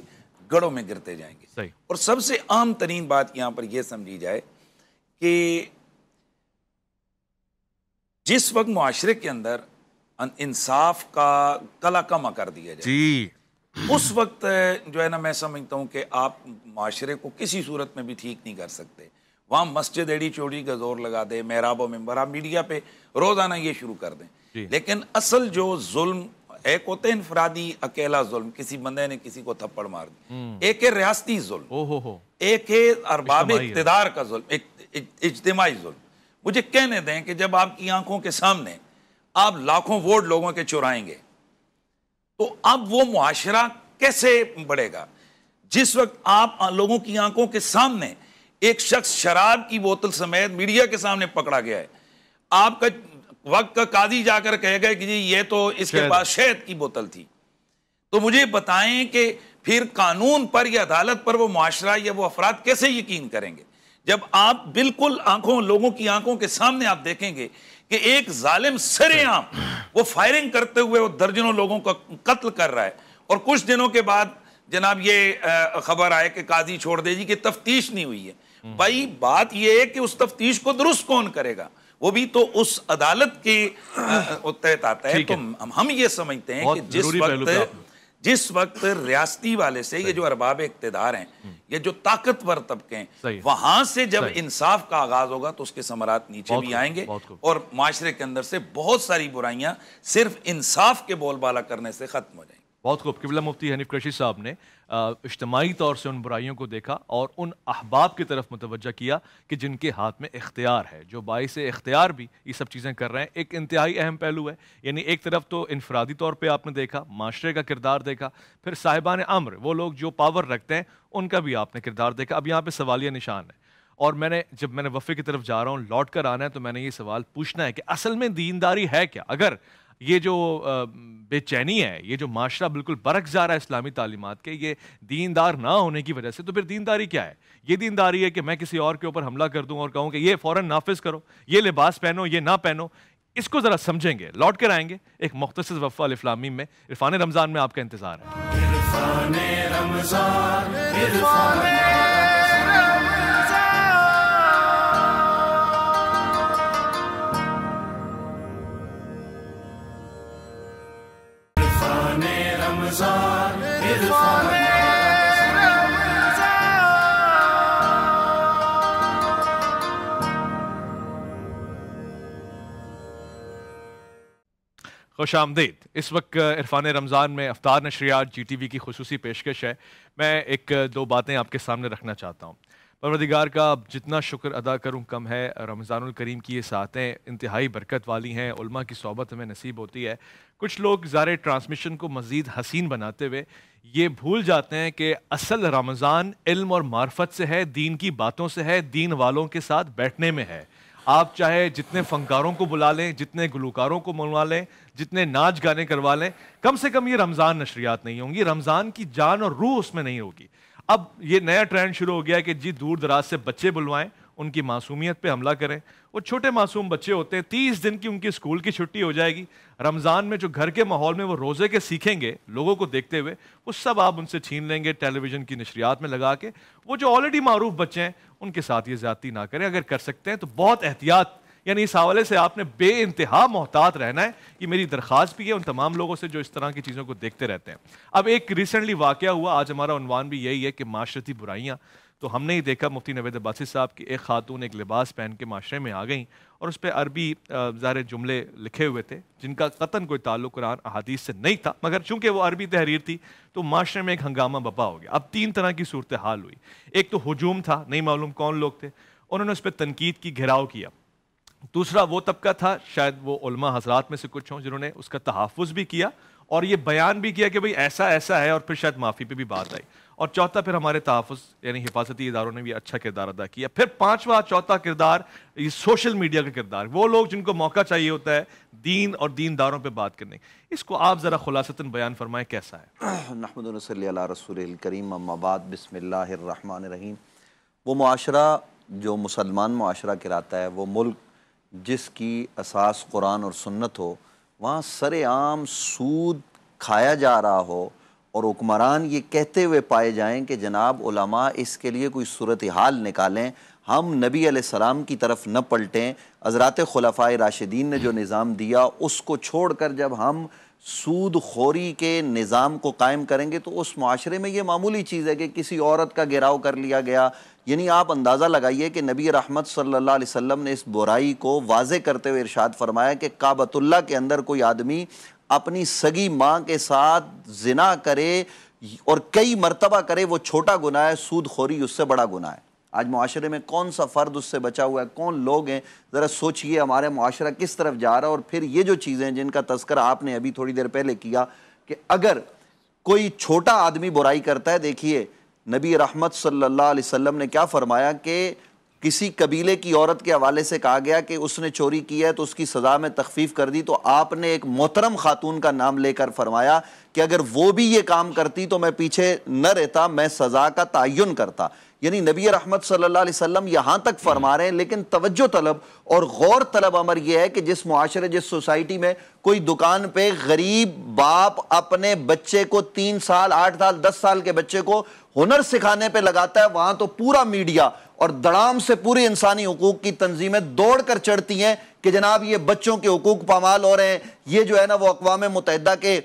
گڑھوں میں گرتے جائیں گے۔ صحیح۔ اور سب سے عام ترین بات یہاں پر یہ سمجھی جائے کہ جس وقت معاشرے کے اندر انصاف کا کلا کما کر دیا جائے جی، اس وقت جو ہے نا میں سمجھتا ہوں کہ آپ معاشرے کو کسی صورت میں بھی ٹھیک نہیں کر سکتے۔ وہاں مسجد ایڑی چوڑی کا زور لگا دے، محراب و منبر، آپ میڈیا پہ روزانہ یہ شروع کر دیں، لیکن اصل جو ظلم ایک ہوتا ہے انفرادی اکیلا ظلم، کسی بندے نے کسی کو تھپڑ مار دی، ایک ہے ریاستی ظلم، ایک ہے ارباب اقتدار کا ظلم، اجتماعی ظلم۔ مجھے کہنے دیں کہ جب آپ کی آنکھوں کے سامنے آپ لاکھوں ووٹ لوگوں کے چرائیں گے تو اب وہ معاشرہ کیسے بڑھے گا؟ جس وقت آپ لوگوں کی آنکھوں کے سامنے ایک شخص شراب کی بوتل سمیت میڈیا کے سامنے پکڑا گیا ہے، آپ کا وقت کا قاضی جا کر کہے گا کہ جی یہ تو اس کے پاس شہد کی بوتل تھی، تو مجھے بتائیں کہ پھر قانون پر یا عدالت پر وہ معاشرہ یا وہ افراد کیسے یقین کریں گے؟ جب آپ بالکل لوگوں کی آنکھوں کے سامنے آپ دیکھیں گے کہ ایک ظالم سرے عام وہ فائرنگ کرتے ہوئے وہ درجنوں لوگوں کا قتل کر رہا ہے، اور کچھ دنوں کے بعد جناب یہ خبر آئے کہ قاضی چھوڑ دے جی کہ تفتیش نہیں ہوئی ہے۔ بھائی بات یہ ہے کہ اس تفتیش کو درست کون کرے گا؟ وہ بھی تو اس عدالت کے تحت آتا ہے۔ تو ہم یہ سمجھتے ہیں کہ جس وقت ریاستی والے سے یہ جو ارباب اقتدار ہیں، یہ جو طاقتور طبقے ہیں، وہاں سے جب انصاف کا آغاز ہوگا تو اس کے ثمرات نیچے بھی آئیں گے، اور معاشرے کے اندر سے بہت ساری برائیاں صرف انصاف کے بول بالا کرنے سے ختم ہو جائیں گی۔ بہت خوب. قبلہ مفتی حنیف قریشی صاحب نے اجتماعی طور سے ان برائیوں کو دیکھا اور ان احباب کی طرف متوجہ کیا کہ جن کے ہاتھ میں اختیار ہے, جو باعث اختیار بھی یہ سب چیزیں کر رہے ہیں. ایک انتہائی اہم پہلو ہے, یعنی ایک طرف تو انفرادی طور پہ آپ نے دیکھا, معاشرے کا کردار دیکھا, پھر صاحبان امر, وہ لوگ جو پاور رکھتے ہیں, ان کا بھی آپ نے کردار دیکھا. اب یہاں پہ سوالیہ نشان ہے, اور جب میں نے وفے کی طرف جا رہا ہوں, لوٹ کر آنا ہے, تو میں نے یہ سوال پوچھنا ہے کہ اصل میں دینداری ہے کیا؟ اگر یہ جو بے چینی ہے, یہ جو معاشرہ بالکل برعکس جا رہا ہے اسلامی تعلیمات کے, یہ دیندار نہ ہونے کی وجہ سے, تو پھر دینداری کیا ہے؟ یہ دینداری ہے کہ میں کسی اور کے اوپر حملہ کر دوں اور کہوں کہ یہ فوراً نافذ کرو, یہ لباس پہنو, یہ نہ پہنو. اس کو ذرا سمجھیں گے, لوٹ کر آئیں گے. ایک مختصر وقفہ الف لام میم میں عرفان رمضان میں آپ کا انتظار ہے. عرفان رمضان عرفان رمضان عرفان خوش آمدید. اس وقت عرفان رمضان میں افطار نشریات جی ٹی وی کی خصوصی پیشکش ہے. میں ایک دو باتیں آپ کے سامنے رکھنا چاہتا ہوں. پروردگار کا جتنا شکر ادا کروں کم ہے. رمضان الکریم کی یہ ساعتیں انتہائی برکت والی ہیں, علماء کی صحبت ہمیں نصیب ہوتی ہے. کچھ لوگ ظاہر ٹرانسمیشن کو مزید حسین بناتے ہوئے یہ بھول جاتے ہیں کہ اصل رمضان علم اور معرفت سے ہے, دین کی باتوں سے ہے, دین والوں کے ساتھ بیٹھنے میں ہے. آپ چاہے جتنے فنکاروں کو بلا لیں, جتنے گلوکاروں کو منوا لیں, جتنے ناچ گانے کروا لیں, کم سے کم یہ رمضان نشریات نہیں ہوں گی, رمضان کی جان اور روح اس میں نہیں ہوگی. اب یہ نیا ٹرینڈ شروع ہو گیا کہ جی دور دراز سے بچے بلوائیں, ان کی معصومیت پہ حملہ کریں. وہ چھوٹے معصوم بچے ہوتے ہیں, 30 دن کی ان کی اسکول کی چھٹی ہو جائے گی. رمضان میں جو گھر کے ماحول میں وہ روزے کے سیکھیں گے لوگوں کو دیکھتے ہوئے, وہ سب آپ ان سے چھین لیں گے ٹیلی ویژن کی نشریات میں لگا کے. وہ جو آلریڈی معروف بچے ہیں ان کے ساتھ یہ زیادتی نہ کریں. اگر کر سکتے ہیں تو بہت احتیاط, یعنی اس حوالے سے آپ نے بے انتہا محتاط رہنا ہے. یہ میری درخواست بھی ہے ان تمام لوگوں سے جو اس طرح کی چیزوں کو دیکھتے رہتے ہیں. اب ایک ریسنٹلی واقعہ ہوا, آج ہمارا عنوان بھی یہی ہے کہ معاشرتی برائیاں. تو ہم نے ہی دیکھا مفتی نوید عباسی صاحب کی ایک خاتون ایک لباس پہن کے معاشرے میں آ گئیں اور اس پہ عربی ظاہر جملے لکھے ہوئے تھے جن کا قطعاً کوئی تعلق قرآن احادیث سے نہیں تھا, مگر چونکہ وہ عربی تحریر تھی تو معاشرے میں ایک ہنگامہ بپا ہو گیا. اب 3 طرح کی صورتحال ہوئی. ایک تو ہجوم تھا, نہیں معلوم کون لوگ تھے, انہوں نے اس پہ تنقید کی, گھیراؤ کیا. دوسرا وہ طبقہ تھا, شاید وہ علماء حضرات میں سے کچھ ہوں, جنہوں نے اس کا تحفظ بھی کیا اور یہ بیان بھی کیا کہ بھئی ایسا ایسا ہے, اور پھر شاید معافی پہ بھی بات آئی. اور چوتھا پھر ہمارے تحفظ یعنی حفاظتی اداروں نے بھی اچھا کردار ادا کیا. پھر پانچواں چوتھا کردار یہ سوشل میڈیا کا کردار, وہ لوگ جن کو موقع چاہیے ہوتا ہے دین اور دینداروں پہ بات کرنے. اس کو آپ ذرا خلاصتاً بیان فرمائیں کیسا ہے؟ نحمد و نصلی علی رسول الکریم, اما بعد, بسم اللہ الرحمن الرحیم. وہ معاشرہ جو مسلمان معاشرہ کہلاتا ہے, وہ ملک جس کی اساس قرآن اور سنت ہو, وہاں سر عام سود کھایا جا رہا ہو اور حکمران یہ کہتے ہوئے پائے جائیں کہ جناب علماء اس کے لیے کوئی صورتحال نکالیں, ہم نبی علیہ السلام کی طرف نہ پلٹیں, حضرات خلفائے راشدین نے جو نظام دیا اس کو چھوڑ کر جب ہم سود خوری کے نظام کو قائم کریں گے تو اس معاشرے میں یہ معمولی چیز ہے کہ کسی عورت کا گھیراؤ کر لیا گیا. یعنی آپ اندازہ لگائیے کہ نبی رحمت صلی اللہ علیہ وسلم نے اس برائی کو واضح کرتے ہوئے ارشاد فرمایا کہ کعبۃ اللہ کے اندر کوئی آدمی اپنی سگی ماں کے ساتھ زنا کرے اور کئی مرتبہ کرے, وہ چھوٹا گناہ ہے, سود خوری اس سے بڑا گناہ ہے. آج معاشرے میں کون سا فرد اس سے بچا ہوا ہے, کون لوگ ہیں؟ ذرا سوچئے ہمارے معاشرہ کس طرف جا رہا ہے. اور پھر یہ جو چیزیں جن کا تذکرہ آپ نے ابھی تھوڑی دیر پہلے کیا کہ اگر کوئی چھوٹا آدمی برائی کرتا ہے, دیکھیے نبی رحمت صلی اللہ علیہ وسلم نے کیا فرمایا کہ کسی قبیلے کی عورت کے حوالے سے کہا گیا کہ اس نے چوری کی ہے تو اس کی سزا میں تخفیف کر دی, تو آپ نے ایک محترم خاتون کا نام لے کر فرمایا کہ اگر وہ بھی یہ کام کرتی تو میں پیچھے نہ رہتا, میں سزا کا تعین کرتا. یعنی نبی رحمت صلی اللہ علیہ وسلم یہاں تک فرما رہے ہیں. لیکن توجہ طلب اور غور طلب امر یہ ہے کہ جس معاشرے, جس سوسائٹی میں کوئی دکان پہ غریب باپ اپنے بچے کو 3 سال 8 سال 10 سال کے بچے کو ہنر سکھانے پہ لگاتا ہے, وہاں تو پورا میڈیا اور دڑام سے پوری انسانی حقوق کی تنظیمیں دوڑ کر چڑھتی ہیں کہ جناب یہ بچوں کے حقوق پامال ہو رہے ہیں, یہ جو ہے نا وہ اقوام متحدہ کے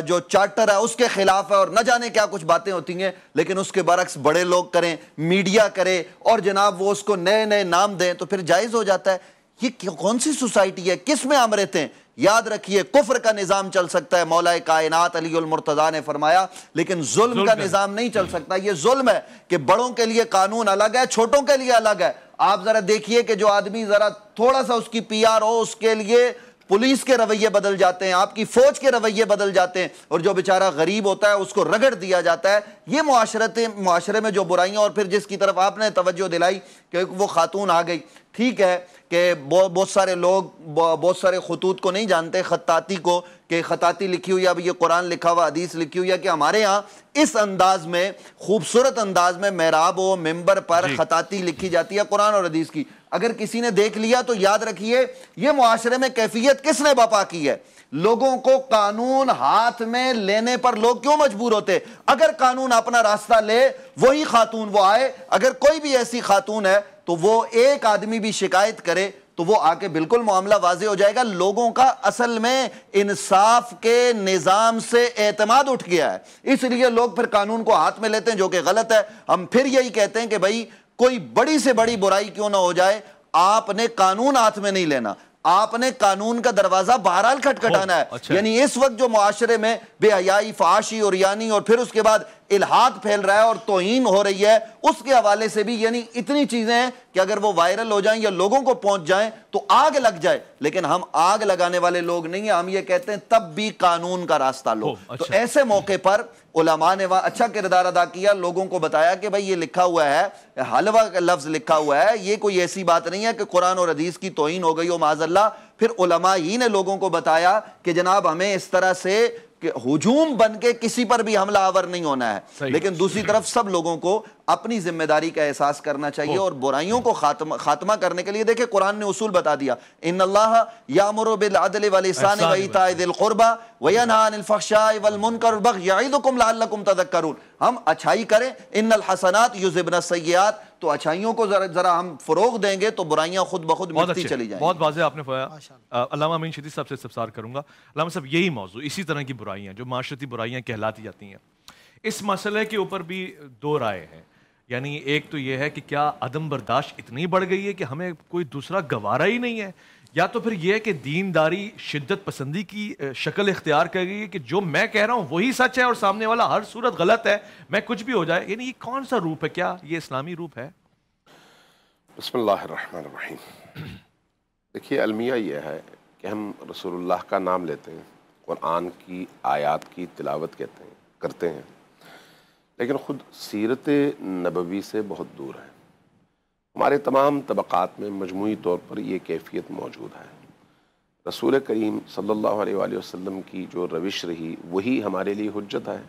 جو چارٹر ہے اس کے خلاف ہے, اور نہ جانے کیا کچھ باتیں ہوتی ہیں. لیکن اس کے برعکس بڑے لوگ کریں, میڈیا کرے اور جناب وہ اس کو نئے نئے نام دیں تو پھر جائز ہو جاتا ہے. یہ کون سی سوسائٹی ہے, کس میں ہم رہتے ہیں؟ یاد رکھیے کفر کا نظام چل سکتا ہے، مولا کائنات علی المرتضیٰ نے فرمایا، لیکن ظلم کا نظام نہیں چل سکتا۔ یہ ظلم ہے کہ بڑوں کے لیے قانون الگ ہے، چھوٹوں کے لیے الگ ہے۔ آپ ذرا دیکھیے کہ جو آدمی ذرا تھوڑا سا اس کی پی آر ہو، اس کے لیے پولیس کے رویے بدل جاتے ہیں، آپ کی فوج کے رویے بدل جاتے ہیں، اور جو بیچارہ غریب ہوتا ہے اس کو رگڑ دیا جاتا ہے۔ یہ معاشرے میں جو برائیاں، اور پھر جس کی طرف آپ نے توجہ دلائی کہ وہ خاتون آ گئی، ٹھیک ہے کہ بہت سارے لوگ بہت سارے خطوط کو نہیں جانتے، خطاطی کو، کہ خطاطی لکھی ہوئی، اب یہ قرآن لکھا ہوا، حدیث لکھی ہوئی ہے، کہ ہمارے ہاں اس انداز میں، خوبصورت انداز میں محراب و منبر پر خطاطی لکھی جاتی ہے قرآن اور حدیث کی۔ اگر کسی نے دیکھ لیا تو یاد رکھیے یہ معاشرے میں کیفیت کس نے برپا کی ہے؟ لوگوں کو قانون ہاتھ میں لینے پر لوگ کیوں مجبور ہوتے؟ اگر قانون اپنا راستہ لے، وہی خاتون وہ آئے، اگر کوئی بھی ایسی خاتون ہے تو وہ ایک آدمی بھی شکایت کرے تو وہ آ کے بالکل معاملہ واضح ہو جائے گا۔ لوگوں کا اصل میں انصاف کے نظام سے اعتماد اٹھ گیا ہے، اس لیے لوگ پھر قانون کو ہاتھ میں لیتے ہیں، جو کہ غلط ہے۔ ہم پھر یہی کہتے ہیں کہ بھائی کوئی بڑی سے بڑی برائی کیوں نہ ہو جائے، آپ نے قانون ہاتھ میں نہیں لینا، آپ نے قانون کا دروازہ بہرحال کھٹکھٹانا ہے۔ یعنی اس وقت جو معاشرے میں بے حیائی، فحاشی، عریانی، اور پھر اس کے بعد الحاد پھیل رہا ہے اور توہین ہو رہی ہے، اس کے حوالے سے بھی یعنی اتنی چیزیں ہیں کہ اگر وہ وائرل ہو جائیں یا لوگوں کو پہنچ جائیں تو آگ لگ جائے، لیکن ہم آگ لگانے والے لوگ نہیں ہیں، ہم یہ کہتے ہیں تب بھی قانون کا راستہ لو۔ تو ایسے موقع پر علماء نے وہاں اچھا کردار ادا کیا، لوگوں کو بتایا کہ بھائی یہ لکھا ہوا ہے، حلوہ کا لفظ لکھا ہوا ہے، یہ کوئی ایسی بات نہیں ہے کہ قرآن اور حدیث کی توہین ہو گئی ہو معاذ اللہ۔ پھر علماء ہی نے لوگوں کو بتایا کہ جناب ہمیں اس طرح سے کہ ہجوم بن کے کسی پر بھی حملہ آور نہیں ہونا ہے، لیکن دوسری طرف سب لوگوں کو اپنی ذمہ داری کا احساس کرنا چاہیے، اور برائیوں کو خاتمہ کرنے کے لیے دیکھیں قرآن نے اصول بتا دیا، ان اللہ یامر بالعدل والاحسان وایتاء ذی القربى وینہی عن الفحشاء والمنکر والبغی یعظکم لعلکم تذکرون۔ ہم اچھائی کریں، ان الحسنات یذہبن السیئات، تو اچھائیوں کو ذرا ہم فروغ دیں گے تو برائیاں خود بخود مٹتی چلی جائیں۔ بہت واضح آپ نے فرمایا۔ علامہ امین شدید صاحب سے استفسار کروں گا۔ علامہ صاحب یہی موضوع، اسی طرح کی برائیاں جو معاشرتی برائیاں کہلاتی جاتی ہیں، اس مسئلے کے اوپر بھی دو رائے ہیں۔ یعنی ایک تو یہ ہے کہ کیا عدم برداشت اتنی بڑھ گئی ہے کہ ہمیں کوئی دوسرا گوارا ہی نہیں ہے، یا تو پھر یہ ہے کہ دینداری شدت پسندی کی شکل اختیار کر گئی ہے کہ جو میں کہہ رہا ہوں وہی سچ ہے اور سامنے والا ہر صورت غلط ہے، میں کچھ بھی ہو جائے۔ یعنی یہ کون سا روپ ہے؟ کیا یہ اسلامی روپ ہے؟ بسم اللہ الرحمن الرحیم۔ دیکھیے المیہ یہ ہے کہ ہم رسول اللہ کا نام لیتے ہیں، قرآن کی آیات کی تلاوت کرتے ہیں، لیکن خود سیرت نبوی سے بہت دور ہے۔ ہمارے تمام طبقات میں مجموعی طور پر یہ کیفیت موجود ہے۔ رسول کریم صلی اللہ علیہ وآلہ وسلم کی جو روش رہی وہی ہمارے لیے حجت ہے،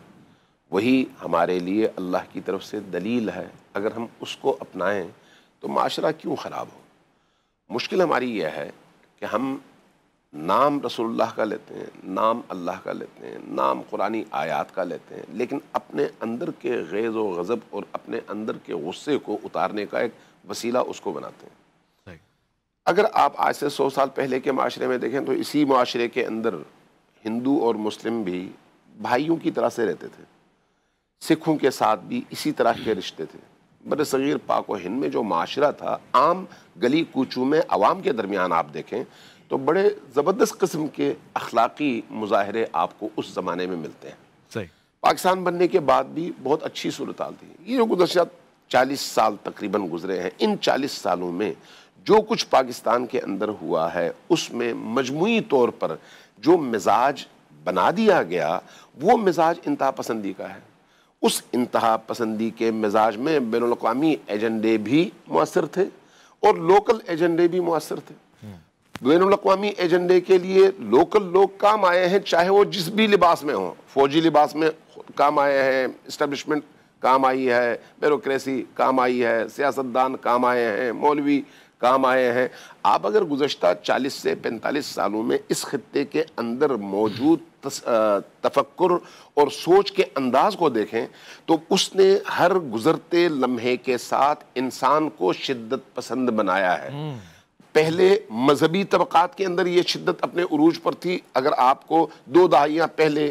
وہی ہمارے لیے اللہ کی طرف سے دلیل ہے۔ اگر ہم اس کو اپنائیں تو معاشرہ کیوں خراب ہو؟ مشکل ہماری یہ ہے کہ ہم نام رسول اللہ کا لیتے ہیں، نام اللہ کا لیتے ہیں، نام قرآنی آیات کا لیتے ہیں، لیکن اپنے اندر کے غیظ و غضب اور اپنے اندر کے غصے کو اتارنے کا ایک وسیلہ اس کو بناتے ہیں۔ اگر آپ آج سے 100 سال پہلے کے معاشرے میں دیکھیں تو اسی معاشرے کے اندر ہندو اور مسلم بھی بھائیوں کی طرح سے رہتے تھے، سکھوں کے ساتھ بھی اسی طرح کے رشتے تھے۔ بر صغیر پاک و ہند میں جو معاشرہ تھا، عام گلی کوچوں میں عوام کے درمیان آپ دیکھیں تو بڑے زبردست قسم کے اخلاقی مظاہرے آپ کو اس زمانے میں ملتے ہیں۔ پاکستان بننے کے بعد بھی بہت اچھی صورتحال تھی۔ یہ جو گزشتہ 40 سال تقریباً گزرے ہیں، ان 40 سالوں میں جو کچھ پاکستان کے اندر ہوا ہے اس میں مجموعی طور پر جو مزاج بنا دیا گیا وہ مزاج انتہا پسندی کا ہے۔ اس انتہا پسندی کے مزاج میں بین الاقوامی ایجنڈے بھی مؤثر تھے اور لوکل ایجنڈے بھی مؤثر تھے۔ بین الاقوامی ایجنڈے کے لیے لوکل لوگ کام آئے ہیں، چاہے وہ جس بھی لباس میں ہوں، فوجی لباس میں کام آئے ہیں، اسٹیبلشمنٹ کام آئی ہے، بیوروکریسی کام آئی ہے، سیاستدان کام آئے ہیں، مولوی کام آئے ہیں۔ آپ اگر گزشتہ 40 سے 45 سالوں میں اس خطے کے اندر موجود تفکر اور سوچ کے انداز کو دیکھیں تو اس نے ہر گزرتے لمحے کے ساتھ انسان کو شدت پسند بنایا ہے۔ پہلے مذہبی طبقات کے اندر یہ شدت اپنے عروج پر تھی۔ اگر آپ کو 2 دہائیاں پہلے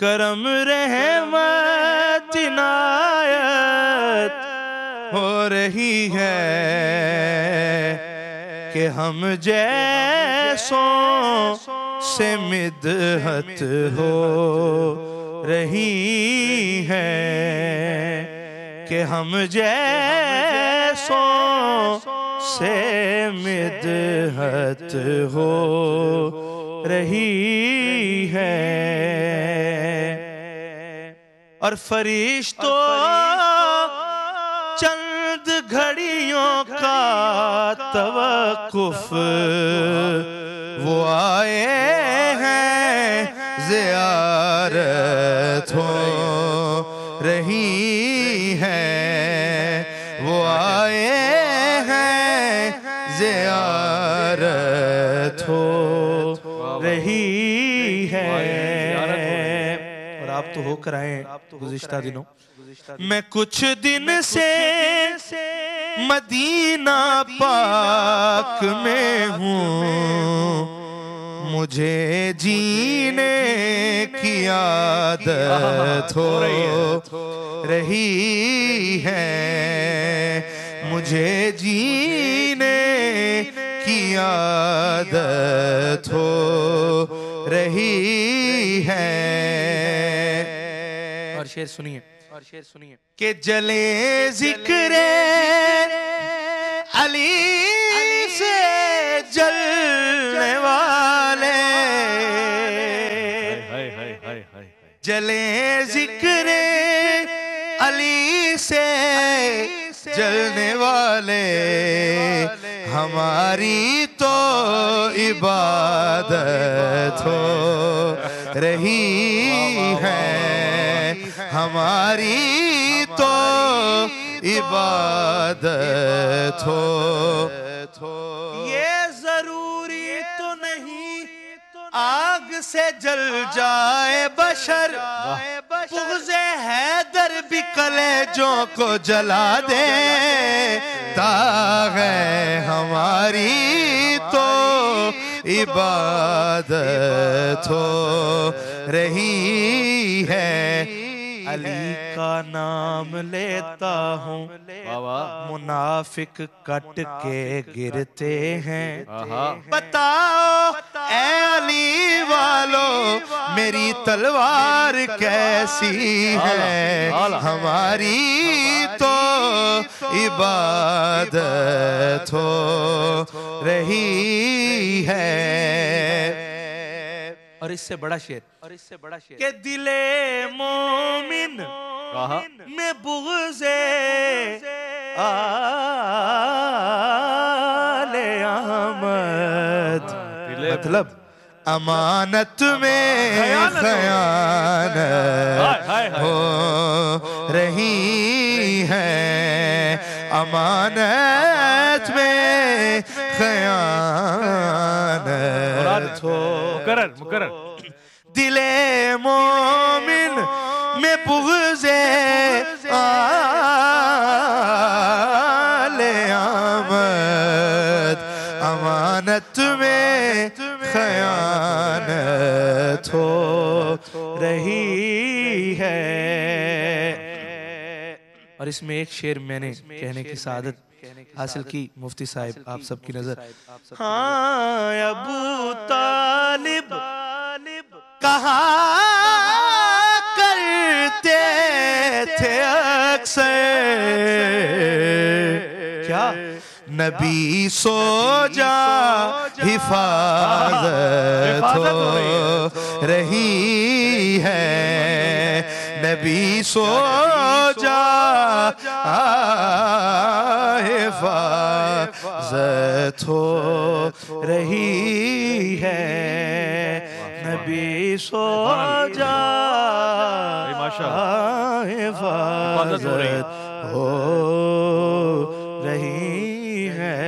کرم رحمت عنایت ہو رہی ہے کہ ہم جیسوں سے مدحت ہو رہی ہے کہ ہم جیسوں سے مدحت ہو رہی ہے اور فرشتوں چند گھڑیوں کا توقف وہ آئے ہیں زیارت ہو رہی ہے وہ آئے ہیں زیارت ہو رہی ہے اور آپ تو ہو کر آئے گزشتہ دنوں میں کچھ دن سے مدینہ پاک میں ہوں مجھے جینے کی عادت ہو رہی ہے مجھے جینے کی عادت ہو رہی ہے اور شعر سنیے کہ جلے ذکر علی سے جلنے والے جلے ذکر علی سے جلنے والے ہماری تو عبادت ہو رہی ہے ہماری تو عبادت ہو یہ ضروری تو نہیں آگ سے جل جائے بشر بغض حیدر بھی کلیجوں کو جلا دے داغ ہے ہماری تو عبادت ہو رہی ہے علی کا نام لیتا ہوں منافق کٹ کے گرتے ہیں بتاؤ اے علی والو میری تلوار کیسی ہے ہماری تو عبادت ہو رہی ہے اور اس سے بڑا شعر کہ دل مومن میں بغض آل احمد مطلب امانت میں خیانت ہو رہی ہے امانت میں خیانت ہو مقرر دل مومن میں بغض آل احمد امانت میں خیانت ہو رہی ہے اور اس میں ایک شعر میں نے کہنے کی سعادت حاصل کی مفتی صاحب آپ سب کی نظر ہاں ابو طالب کہا کرتے تھے اکثر کیا نبی سو جا حفاظت ہو رہی ہے نبی سو جا حفاظت ہو رہی ہے نبی سو جا حفاظت ہو رہی ہے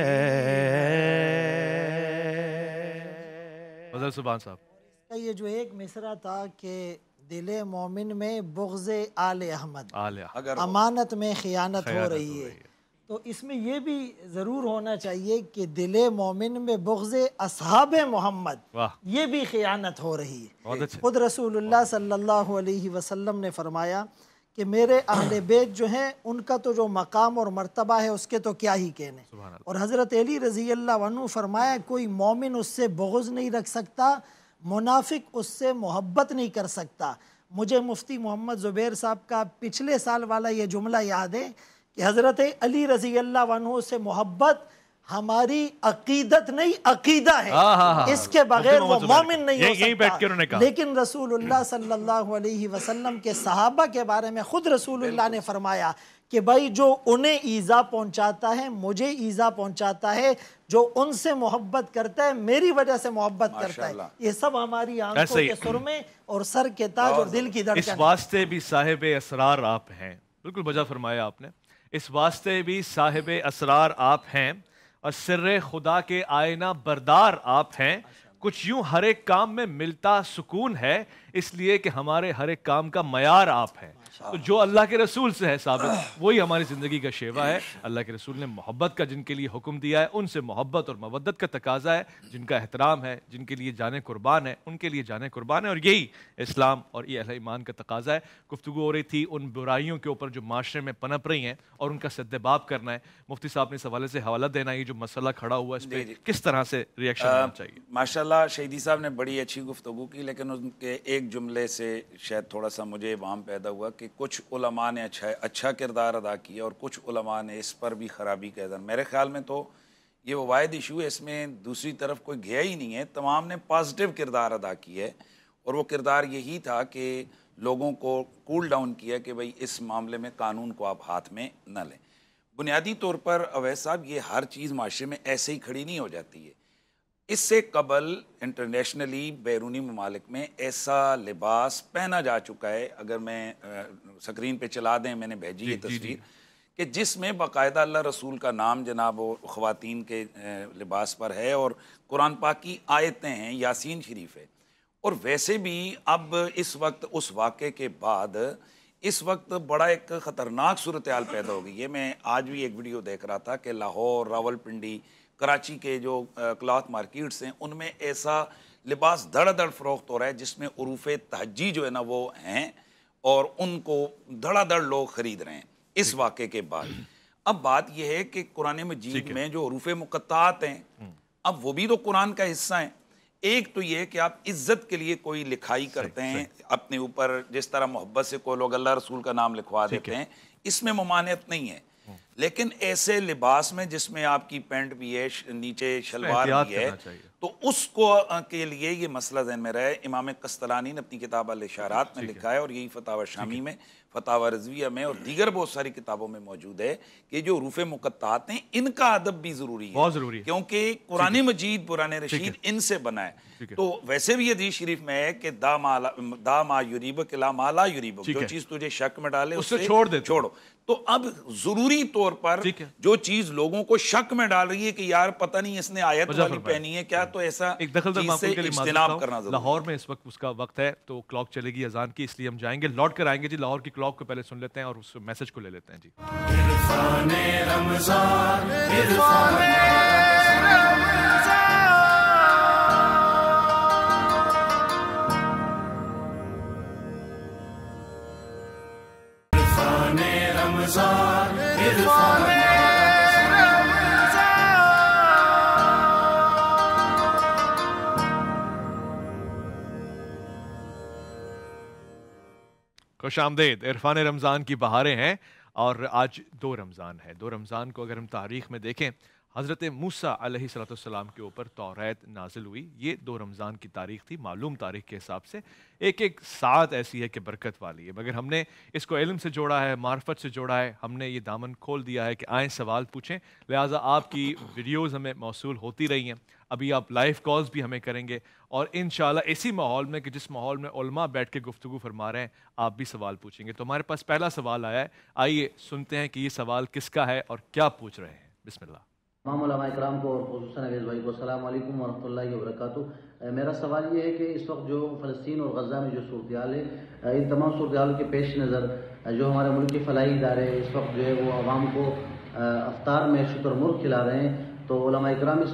فضل سبحان صاحب یہ جو ایک مصرع تھا کہ دل مومن میں بغض آل احمد امانت میں خیانت ہو رہی ہے تو اس میں یہ بھی ضرور ہونا چاہیے کہ دل مومن میں بغض اصحاب محمد یہ بھی خیانت ہو رہی ہے. خود رسول اللہ صلی اللہ علیہ وسلم نے فرمایا کہ میرے اہل بیت جو ہیں ان کا تو جو مقام اور مرتبہ ہے اس کے تو کیا ہی کہنے. اور حضرت علی رضی اللہ عنہ فرمایا کوئی مومن اس سے بغض نہیں رکھ سکتا, منافق اس سے محبت نہیں کر سکتا. مجھے مفتی محمد زبیر صاحب کا پچھلے سال والا یہ جملہ یاد ہے کہ حضرت علی رضی اللہ عنہ سے محبت ہماری عقیدت نہیں عقیدہ ہے, اس کے بغیر وہ مومن نہیں ہو سکتا. لیکن رسول اللہ صلی اللہ علیہ وسلم کے صحابہ کے بارے میں خود رسول اللہ نے فرمایا کہ بھائی جو انہیں ایذا پہنچاتا ہے مجھے ایذا پہنچاتا ہے, جو ان سے محبت کرتا ہے میری وجہ سے محبت کرتا ہے. یہ سب ہماری آنکھوں کے سرمے اور سر کے تاج اور دل کی دھڑکن. اس واسطے بھی صاحب اسرار آپ ہیں, بالکل بجا فرمایا آپ نے. اس واسطے بھی صاحب اسرار آپ ہیں اور سر خدا کے آئینہ بردار آپ ہیں. کچھ یوں ہر ایک کام میں ملتا سکون ہے, اس لیے کہ ہمارے ہر ایک کام کا معیار آپ ہیں. تو جو اللہ کے رسول سے ہے ثابت وہی ہماری زندگی کا شیوا ہے. اللہ کے رسول نے محبت کا جن کے لیے حکم دیا ہے ان سے محبت اور مودت کا تقاضا ہے. جن کا احترام ہے, جن کے لیے جانیں قربان ہے, ان کے لیے جانیں قربان ہے. اور یہی اسلام اور یہ اہل ایمان کا تقاضا ہے. گفتگو ہو رہی تھی ان برائیوں کے اوپر جو معاشرے میں پنپ رہی ہیں اور ان کا سدباب کرنا ہے. مفتی صاحب نے اس حوالے سے حوالہ دینا, یہ جو مسئلہ کھڑا ہوا اس پہ کس طرح سے ریئیکشن ہونا چاہیے. ماشاءاللہ شہیدی صاحب نے بڑی اچھی گفتگو کی, لیکن ان کے ایک جملے سے شاید تھوڑا سا مجھے ابہام پیدا ہوا کہ کچھ علماء نے اچھا کردار ادا کیا اور کچھ علماء نے اس پر بھی خرابی کا ادھر. میرے خیال میں تو یہ وہ واحد ایشو ہے, اس میں دوسری طرف کوئی گیا ہی نہیں ہے. تمام نے پازیٹیو کردار ادا کیا ہے اور وہ کردار یہی تھا کہ لوگوں کو کول ڈاؤن کیا کہ بھئی اس معاملے میں قانون کو آپ ہاتھ میں نہ لیں. بنیادی طور پر اویس صاحب یہ ہر چیز معاشرے میں ایسے ہی کھڑی نہیں ہو جاتی ہے. اس سے قبل انٹرنیشنلی بیرونی ممالک میں ایسا لباس پہنا جا چکا ہے, اگر میں سکرین پہ چلا دیں, میں نے بھیجی یہ تصویر, کہ جس میں باقاعدہ اللہ رسول کا نام جناب و خواتین کے لباس پر ہے اور قرآن پاک کی آیتیں ہیں, یاسین شریف ہے. اور ویسے بھی اب اس وقت اس واقعے کے بعد اس وقت بڑا ایک خطرناک صورتحال پیدا ہو گئی ہے. میں آج بھی ایک ویڈیو دیکھ رہا تھا کہ لاہور, راولپنڈی, کراچی کے جو کلاتھ مارکیٹس ہیں ان میں ایسا لباس دھڑ دھڑ فروخت ہو رہا ہے جس میں عروف تہجی جو ہے نا وہ ہیں اور ان کو دھڑا دھڑ لوگ خرید رہے ہیں اس واقعے کے بعد. اب بات یہ ہے کہ قرآن مجید میں جو حروف مقطعات ہیں اب وہ بھی تو قرآن کا حصہ ہیں. ایک تو یہ کہ آپ عزت کے لیے کوئی لکھائی کرتے ہیں اپنے اوپر, جس طرح محبت سے کوئی لوگ اللہ رسول کا نام لکھوا دیتے ہیں, اس میں ممانعت نہیں ہے. لیکن ایسے لباس میں جس میں آپ کی پینٹ بھی ہے, نیچے شلوار بھی ہے, تو اس کو کے لیے یہ مسئلہ ذہن میں رہے. امام قسطلانی نے اپنی کتاب الاشارات میں لکھا ہے اور یہی فتاوی شامی میں, فتاوی رضویہ میں اور دیگر بہت ساری کتابوں میں موجود ہے کہ جو حروف مقطعات ہیں ان کا ادب بھی ضروری ہے, بہت ضروری ہے, کیونکہ قرآن مجید قرآن رشید ان سے بنا ہے. تو ویسے بھی حدیث شریف میں ہے کہ دا ما یریبک لا ما لا یریبک, جو چیز تجھے شک میں ڈالے اسے چھوڑو. تو اب ضروری طور پر جو چیز لوگوں کو شک میں ڈال رہی ہے کہ یار پتہ نہیں اس نے آیت والی پہنی ہے کیا, تو ایسا چیز سے اجتناب کرنا ضروری ہے. لاہور میں اس وقت اس کا وقت ہے تو کلاک چلے گی اذان کی, اس لیے ہم جائیں گے, لوٹ کر آئیں گے. جی لاہور کی کلاک کو پہلے سن لیتے ہیں اور اس میسج کو لے لیتے ہیں. جی عرفان رمضان, عرفان رمضان, عرفان خوش آمدید. عرفان رمضان کی بہاریں ہیں اور آج 2 رمضان ہے. 2 رمضان کو اگر ہم تاریخ میں دیکھیں, حضرت موسیٰ علیہ السلام کے اوپر توریت نازل ہوئی. یہ 2 رمضان کی تاریخ تھی. معلوم تاریخ کے حساب سے ایک ساعت ایسی ہے کہ برکت والی ہے, مگر ہم نے اس کو علم سے جوڑا ہے, معرفت سے جوڑا ہے. ہم نے یہ دامن کھول دیا ہے کہ آئیں سوال پوچھیں. لہٰذا آپ کی ویڈیوز ہمیں موصول ہوتی رہی ہیں. ابھی آپ لائیو کالز بھی ہمیں کریں گے اور انشاءاللہ اسی ماحول میں کہ جس ماحول میں علماء بیٹھ کے گفتگو فرما رہے ہیں آپ بھی سوال پوچھیں گے. تو ہمارے پاس پہلا سوال آیا ہے, آئیے سنتے ہیں کہ یہ سوال کس کا ہے اور کیا پوچھ رہے ہیں. بسم اللہ. تمام علماء اکرام کو اور خصوصاً عزیز بھائی کو السلام علیکم ورحمۃ اللہ وبرکاتہ. میرا سوال یہ ہے کہ اس وقت جو فلسطین اور غزہ میں جو صورتحال ہے, ان تمام صورتحال کے پیش نظر جو ہمارے ملک کے فلاحی ادارے اس وقت جو ہے وہ عوام کو افطار میں شتر مرغ کھلا رہے ہیں، تو علماء اکرام اس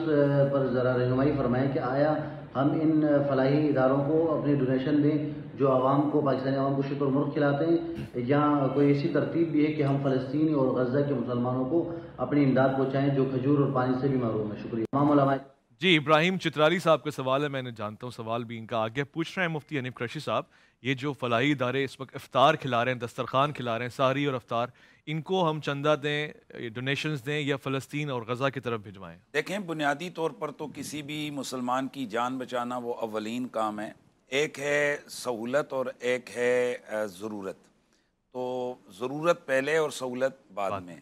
پر ذرا رہنمائی فرمائیں کہ آیا ہم ان فلاحی اداروں کو اپنی ڈونیشن دیں جو عوام کو، پاکستانی عوام کو شتر مرغ کھلاتے ہیں، یا کوئی ایسی ترتیب بھی ہے کہ ہم فلسطین اور غزہ کے مسلمانوں کو اپنی امداد پہنچائیں جو کھجور اور پانی سے بھی محروم ہیں؟ شکریہ. تمام علماء. جی ابراہیم چترالی صاحب کا سوال ہے، میں نے جانتا ہوں سوال بھی ان کا آگے پوچھ رہے ہیں مفتی حنیف قریشی صاحب، یہ جو فلاحی ادارے اس وقت افطار کھلا رہے ہیں، دسترخوان کھلا رہے ہیں، سحری اور افطار، ان کو ہم چندہ دیں، ڈونیشنز دیں، یا فلسطین اور غزہ کی طرف بھجوائیں؟ دیکھیں بنیادی طور پر تو کسی بھی مسلمان کی جان بچانا وہ اولین کام ہے. ایک ہے سہولت اور ایک ہے ضرورت. تو ضرورت پہلے اور سہولت بعد میں.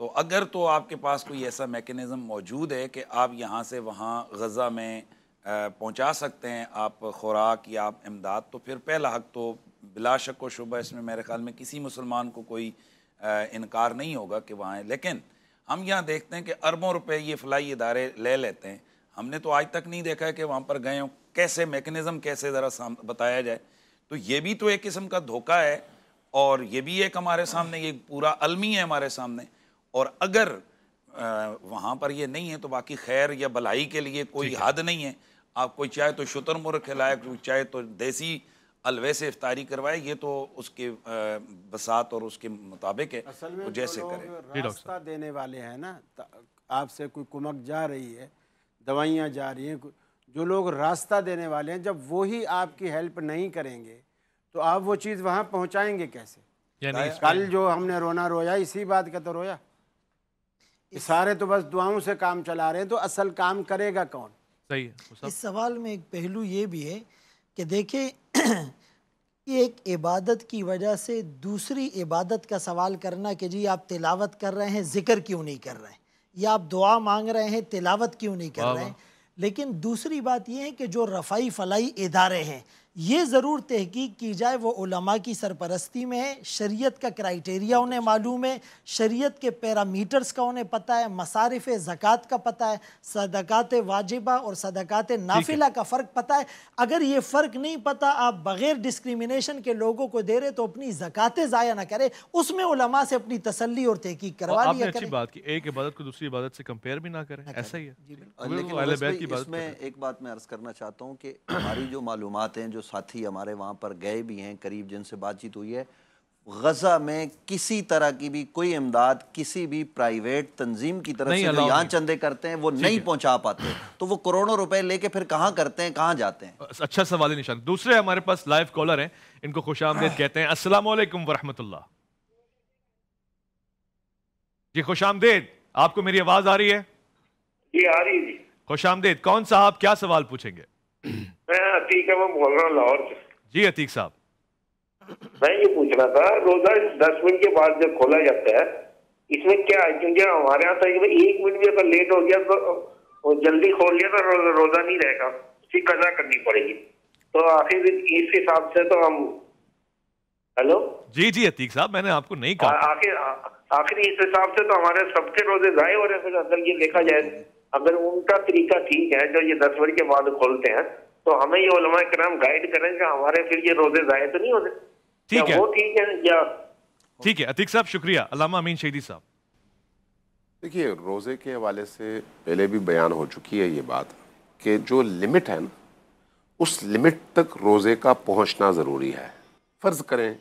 تو اگر تو آپ کے پاس کوئی ایسا میکنزم موجود ہے کہ آپ یہاں سے وہاں غزہ میں پہنچا سکتے ہیں آپ خوراک یا آپ امداد، تو پھر پہلا حق تو بلا شک و شبہ اس میں میرے خیال میں کسی مسلمان کو کوئی انکار نہیں ہوگا کہ وہاں ہے. لیکن ہم یہاں دیکھتے ہیں کہ اربوں روپے یہ فلاحی ادارے لے لیتے ہیں. ہم نے تو آج تک نہیں دیکھا ہے کہ وہاں پر گئے ہوں، کیسے میکنزم کیسے ذرا بتایا جائے. تو یہ بھی تو ایک قسم کا دھوکہ ہے، اور یہ بھی ایک ہمارے سامنے یہ پورا المی ہے ہمارے سامنے. اور اگر وہاں پر یہ نہیں ہے تو باقی خیر یا بھلائی کے لیے کوئی حد نہیں ہے. آپ کوئی چاہے تو شتر مرغ کھلائے، کوئی چاہے تو دیسی الوے سے افطاری کروائے، یہ تو اس کے بساط اور اس کے مطابق ہے، وہ جیسے کرے. راستہ دینے والے ہیں نا، آپ سے کوئی کمک جا رہی ہے، دوائیاں جا رہی ہیں، جو لوگ راستہ دینے والے ہیں، جب وہی آپ کی ہیلپ نہیں کریں گے تو آپ وہ چیز وہاں پہنچائیں گے کیسے؟ کل جو ہم نے رونا رویا اسی بات کا تو رویا. سارے تو بس دعاؤں سے کام چلا رہے ہیں، تو اصل کام کرے گا کون؟ صحیح ہے. اس سوال میں ایک پہلو یہ بھی ہے کہ دیکھیں ایک عبادت کی وجہ سے دوسری عبادت کا سوال کرنا کہ جی آپ تلاوت کر رہے ہیں ذکر کیوں نہیں کر رہے ہیں، یا آپ دعا مانگ رہے ہیں تلاوت کیوں نہیں کر رہے ہیں. لیکن دوسری بات یہ ہے کہ جو رفائی فلاحی ادارے ہیں یہ ضرور تحقیق کی جائے وہ علماء کی سرپرستی میں ہے، شریعت کا کرائیٹیریا انہیں معلوم ہے، شریعت کے پیرامیٹرز کا انہیں پتہ ہے، مصارف زکوٰۃ کا پتہ ہے، صدقات واجبہ اور صدقات نافلہ کا فرق پتہ ہے. اگر یہ فرق نہیں پتہ، آپ بغیر ڈسکریمنیشن کے لوگوں کو دے رہے تو اپنی زکاتیں ضائع نہ کرے، اس میں علماء سے اپنی تسلی اور تحقیق کروا لیا کریں. آپ نے اچھی بات کی، ایک عبادت کو دوسری عبادت سے کمپیئر بھی نہ کریں، ایسا ہی ہے. لیکن اس میں ایک بات میں عرض کرنا چاہتا ہوں کہ ہماری جو معلومات ہیں، جو ساتھی ہمارے وہاں پر گئے بھی ہیں قریب جن سے بات چیت ہوئی ہے، غزہ میں کسی طرح کی بھی کوئی امداد کسی بھی پرائیویٹ تنظیم کی طرف سے جو یہاں چندے کرتے ہیں وہ نہیں پہنچا پاتے، تو وہ کروڑوں روپے لے کے پھر کہاں کرتے ہیں، کہاں جاتے ہیں؟ اچھا سوال نشان. دوسرے ہمارے پاس لائیو کالر ہیں، ان کو خوش آمدید کہتے ہیں. السلام علیکم ورحمۃ اللہ. جی خوش آمدید، آپ کو میری آواز آ رہی ہے؟ جی آ رہی جی. خوش آمدید. کون صاحب کیا سوال پوچھیں گے؟ میں عتیق احمد بول رہا ہوں لاہور سے. جی عتیق صاحب. میں یہ پوچھنا تھا، روزہ 10 منٹ کے بعد جب کھولا جاتا ہے اس میں کیا ہے؟ کیونکہ ہمارے یہاں تو 1 منٹ بھی اگر لیٹ ہو گیا تو جلدی کھول لیا تو روزہ نہیں رہے گا، اس کی قضا کرنی پڑے گی. تو آخر اس کے حساب سے تو ہم ہیلو جی جی عتیق صاحب، میں نے آپ کو نہیں کہا. آخر اس حساب سے تو ہمارے سب کے روزے ضائع ہو رہے ہیں. اگر یہ دیکھا جائے، اگر ان کا طریقہ ٹھیک ہے جو یہ 10 منٹ کے بعد کھولتے ہیں، تو ہمیں یہ علماء کرام گائیڈ کریں کہ ہمارے پھر یہ روزے ضائع تو نہیں ہوتے. ٹھیک ہے، وہ ٹھیک ہے یا ٹھیک ہے عتیق صاحب، شکریہ. علامہ امین شہیدی صاحب. دیکھیے روزے کے حوالے سے پہلے بھی بیان ہو چکی ہے یہ بات کہ جو لمٹ ہے نا، اس لمٹ تک روزے کا پہنچنا ضروری ہے. فرض کریں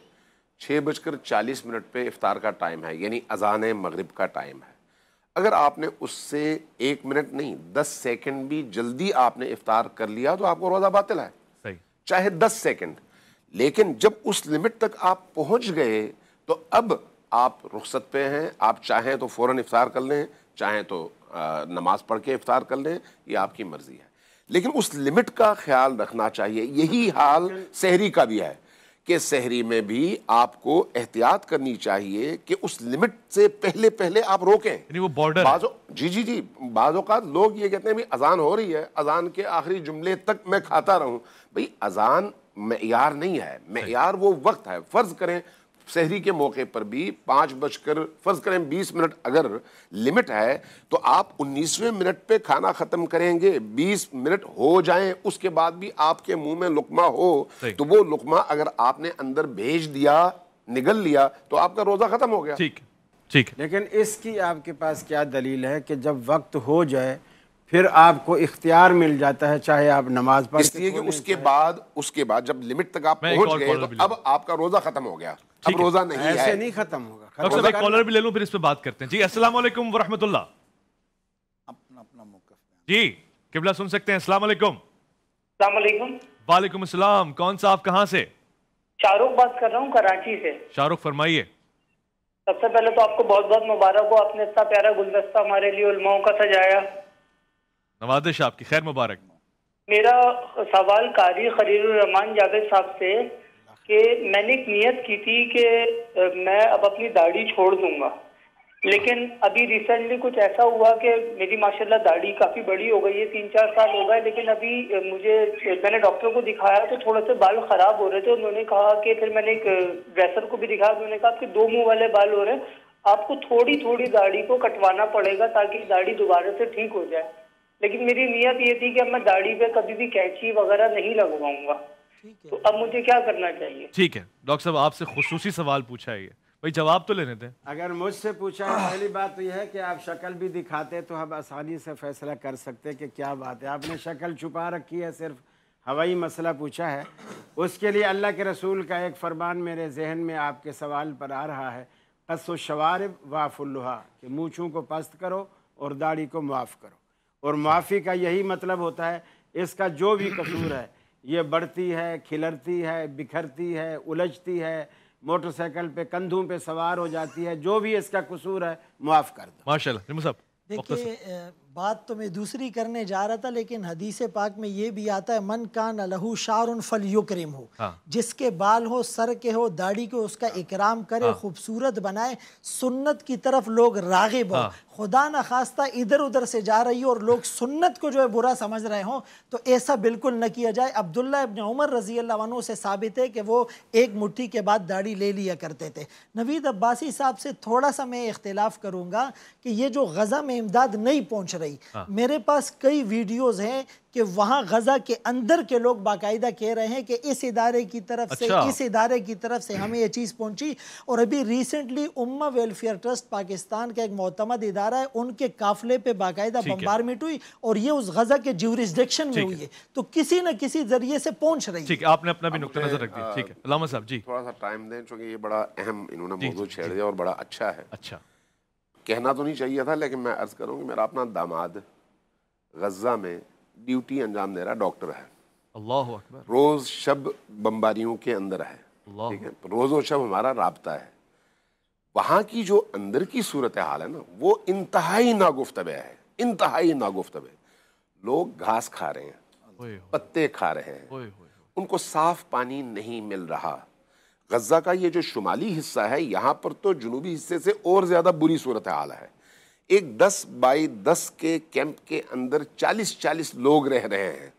6:40 پہ افطار کا ٹائم ہے، یعنی اذان مغرب کا ٹائم ہے. اگر آپ نے اس سے 1 منٹ نہیں 10 سیکنڈ بھی جلدی آپ نے افطار کر لیا تو آپ کو روزہ باطل ہے. صحیح. چاہے 10 سیکنڈ. لیکن جب اس لمٹ تک آپ پہنچ گئے تو اب آپ رخصت پہ ہیں، آپ چاہیں تو فوراً افطار کر لیں، چاہیں تو نماز پڑھ کے افطار کر لیں، یہ آپ کی مرضی ہے. لیکن اس لمٹ کا خیال رکھنا چاہیے. یہی حال سحری کا بھی ہے کہ سحری میں بھی آپ کو احتیاط کرنی چاہیے کہ اس لمٹ سے پہلے آپ روکیں. یعنی وہ بارڈر جی بعض اوقات لوگ یہ کہتے ہیں بھی اذان ہو رہی ہے، اذان کے آخری جملے تک میں کھاتا رہوں. بھئی اذان معیار نہیں ہے، معیار وہ وقت ہے. فرض کریں سحری کے موقع پر بھی 5:20 اگر لمٹ ہے تو آپ 19ویں منٹ پہ کھانا ختم کریں گے. 20 منٹ ہو جائیں اس کے بعد بھی آپ کے منہ میں لقمہ ہو تو وہ لقمہ اگر آپ نے اندر بھیج دیا، نگل لیا، تو آپ کا روزہ ختم ہو گیا. ٹھیک ٹھیک ہے، لیکن اس کی آپ کے پاس کیا دلیل ہے کہ جب وقت ہو جائے پھر آپ کو اختیار مل جاتا ہے چاہے آپ نماز پڑھ اس لیے کہ اس کے بعد جب لمٹ تک آپ پہنچ گئے تو اب آپ کا روزہ ختم ہو گیا، اب روزہ نہیں ہے، ایسے نہیں ختم ہوگا. ڈاکٹر صاحب ایک کالر بھی لے لوں پھر اس پہ بات کرتے ہیں. جی السلام علیکم ورحمۃ اللہ. جی قبلہ سن سکتے ہیں. السلام علیکم. السلام علیکم. وعلیکم السلام. کون صاحب کہاں سے؟ شاہ رخ بات کر رہا ہوں کراچی سے. شاہ رخ فرمائیے. سب سے پہلے تو آپ کو بہت بہت مبارک ہو، آپ نے اتنا پیارا گلدستہ ہمارے لیے علماؤں کا سجایا. نوازش آپ کی، خیر مبارک. میرا سوال قاری خلیل الرحمان جاوید صاحب سے کہ میں نے ایک نیت کی تھی کہ میں اب اپنی داڑھی چھوڑ دوں گا، لیکن ابھی ریسنٹلی کچھ ایسا ہوا کہ میری ماشاءاللہ داڑھی کافی بڑی ہو گئی ہے، 3-4 سال ہو گئے، لیکن ابھی میں نے ڈاکٹر کو دکھایا تو تھوڑے سے بال خراب ہو رہے تھے. انہوں نے کہا کہ پھر میں نے ایک ڈریسر کو بھی دکھایا، انہوں نے کہا کہ 2 منہ والے بال ہو رہے ہیں، آپ کو تھوڑی تھوڑی داڑھی کو کٹوانا پڑے گا تاکہ داڑھی دوبارہ سے ٹھیک ہو جائے. لیکن میری نیت یہ تھی کہ اب میں داڑھی پہ کبھی بھی کینچی وغیرہ نہیں لگواؤں گا، تو اب مجھے کیا کرنا چاہیے؟ ٹھیک ہے ڈاکٹر صاحب، آپ سے خصوصی سوال پوچھا ہے یہ، بھائی جواب تو لینے دیں. اگر مجھ سے پوچھا ہے پہلی بات تو یہ ہے کہ آپ شکل بھی دکھاتے تو ہم آسانی سے فیصلہ کر سکتے کہ کیا بات ہے. آپ نے شکل چھپا رکھی ہے، صرف ہوائی مسئلہ پوچھا ہے. اس کے لیے اللہ کے رسول کا ایک فرمان میرے ذہن میں آپ کے سوال پر آ رہا ہے، قص الشوارب واعف اللحیٰ، کہ مونچھوں کو پست کرو اور داڑھی کو معاف کرو. اور معافی کا یہی مطلب ہوتا ہے اس کا جو بھی قصور ہے، یہ بڑھتی ہے، کھلرتی ہے، بکھرتی ہے، الجھتی ہے، موٹر سائیکل پہ کندھوں پہ سوار ہو جاتی ہے، جو بھی اس کا قصور ہے معاف کر دو. ماشاءاللہ. جمعہ صاحب دیکھیے بات تو میں دوسری کرنے جا رہا تھا، لیکن حدیث پاک میں یہ بھی آتا ہے من کان لہو شعر فلیکرم ہو، جس کے بال ہو، سر کے ہو، داڑھی کے، اس کا اکرام کرے، خوبصورت بنائے. سنت کی طرف لوگ راغب ہو، خدا نخواستہ ادھر ادھر سے جا رہی ہو اور لوگ سنت کو جو ہے برا سمجھ رہے ہوں تو ایسا بالکل نہ کیا جائے. عبداللہ ابن عمر رضی اللہ عنہ سے ثابت ہے کہ وہ ایک مٹھی کے بعد داڑھی لے لیا کرتے تھے. نوید عباسی صاحب سے تھوڑا سا میں اختلاف کروں گا کہ یہ جو غزہ میں امداد نہیں پہنچ رہی، میرے پاس کئی ویڈیوز ہیں کہ وہاں غزہ کے اندر کے لوگ باقاعدہ کہہ رہے ہیں کہ اس ادارے کی طرف سے اس ادارے کی طرف سے ہمیں یہ چیز پہنچی. اور ابھی ریسنٹلی امہ ویلفیئر ٹرسٹ پاکستان کا ایک معتمد ادارہ ہے، ان کے قافلے پہ باقاعدہ بمبارمنٹ ہوئی اور یہ اس غزہ کے جیورسڈکشن میں ہوئی ہے، تو کسی نہ کسی ذریعے سے پہنچ رہی ہے. ٹھیک ہے، آپ نے اپنا بھی نقطہ نظر رکھ دیا. ٹھیک ہے علامہ صاحب. جی تھوڑا سا ٹائم دیں چونکہ یہ بڑا اہم انہوں نے موضوع چھیڑ دیا اور بڑا اچھا ہے. اچھا کہنا تو نہیں چاہیے تھا لیکن میں عرض کروں کہ میرا اپنا داماد غزہ میں ڈیوٹی انجام دے رہا ڈاکٹر ہے. اللہ اکبر. روز شب بمباریوں کے اندر ہے. ٹھیک ہے، روز و شب ہمارا رابطہ ہے. وہاں کی جو اندر کی صورتحال ہے نا وہ انتہائی ناگفتبہ ہے، انتہائی ناگفتبہ. لوگ گھاس کھا رہے ہیں، پتے کھا رہے ہیں، ان کو صاف پانی نہیں مل رہا. غزہ کا یہ جو شمالی حصہ ہے یہاں پر تو جنوبی حصے سے اور زیادہ بری صورتحال ہے. ایک 10x10 کے کیمپ کے اندر 40 لوگ رہ رہے ہیں.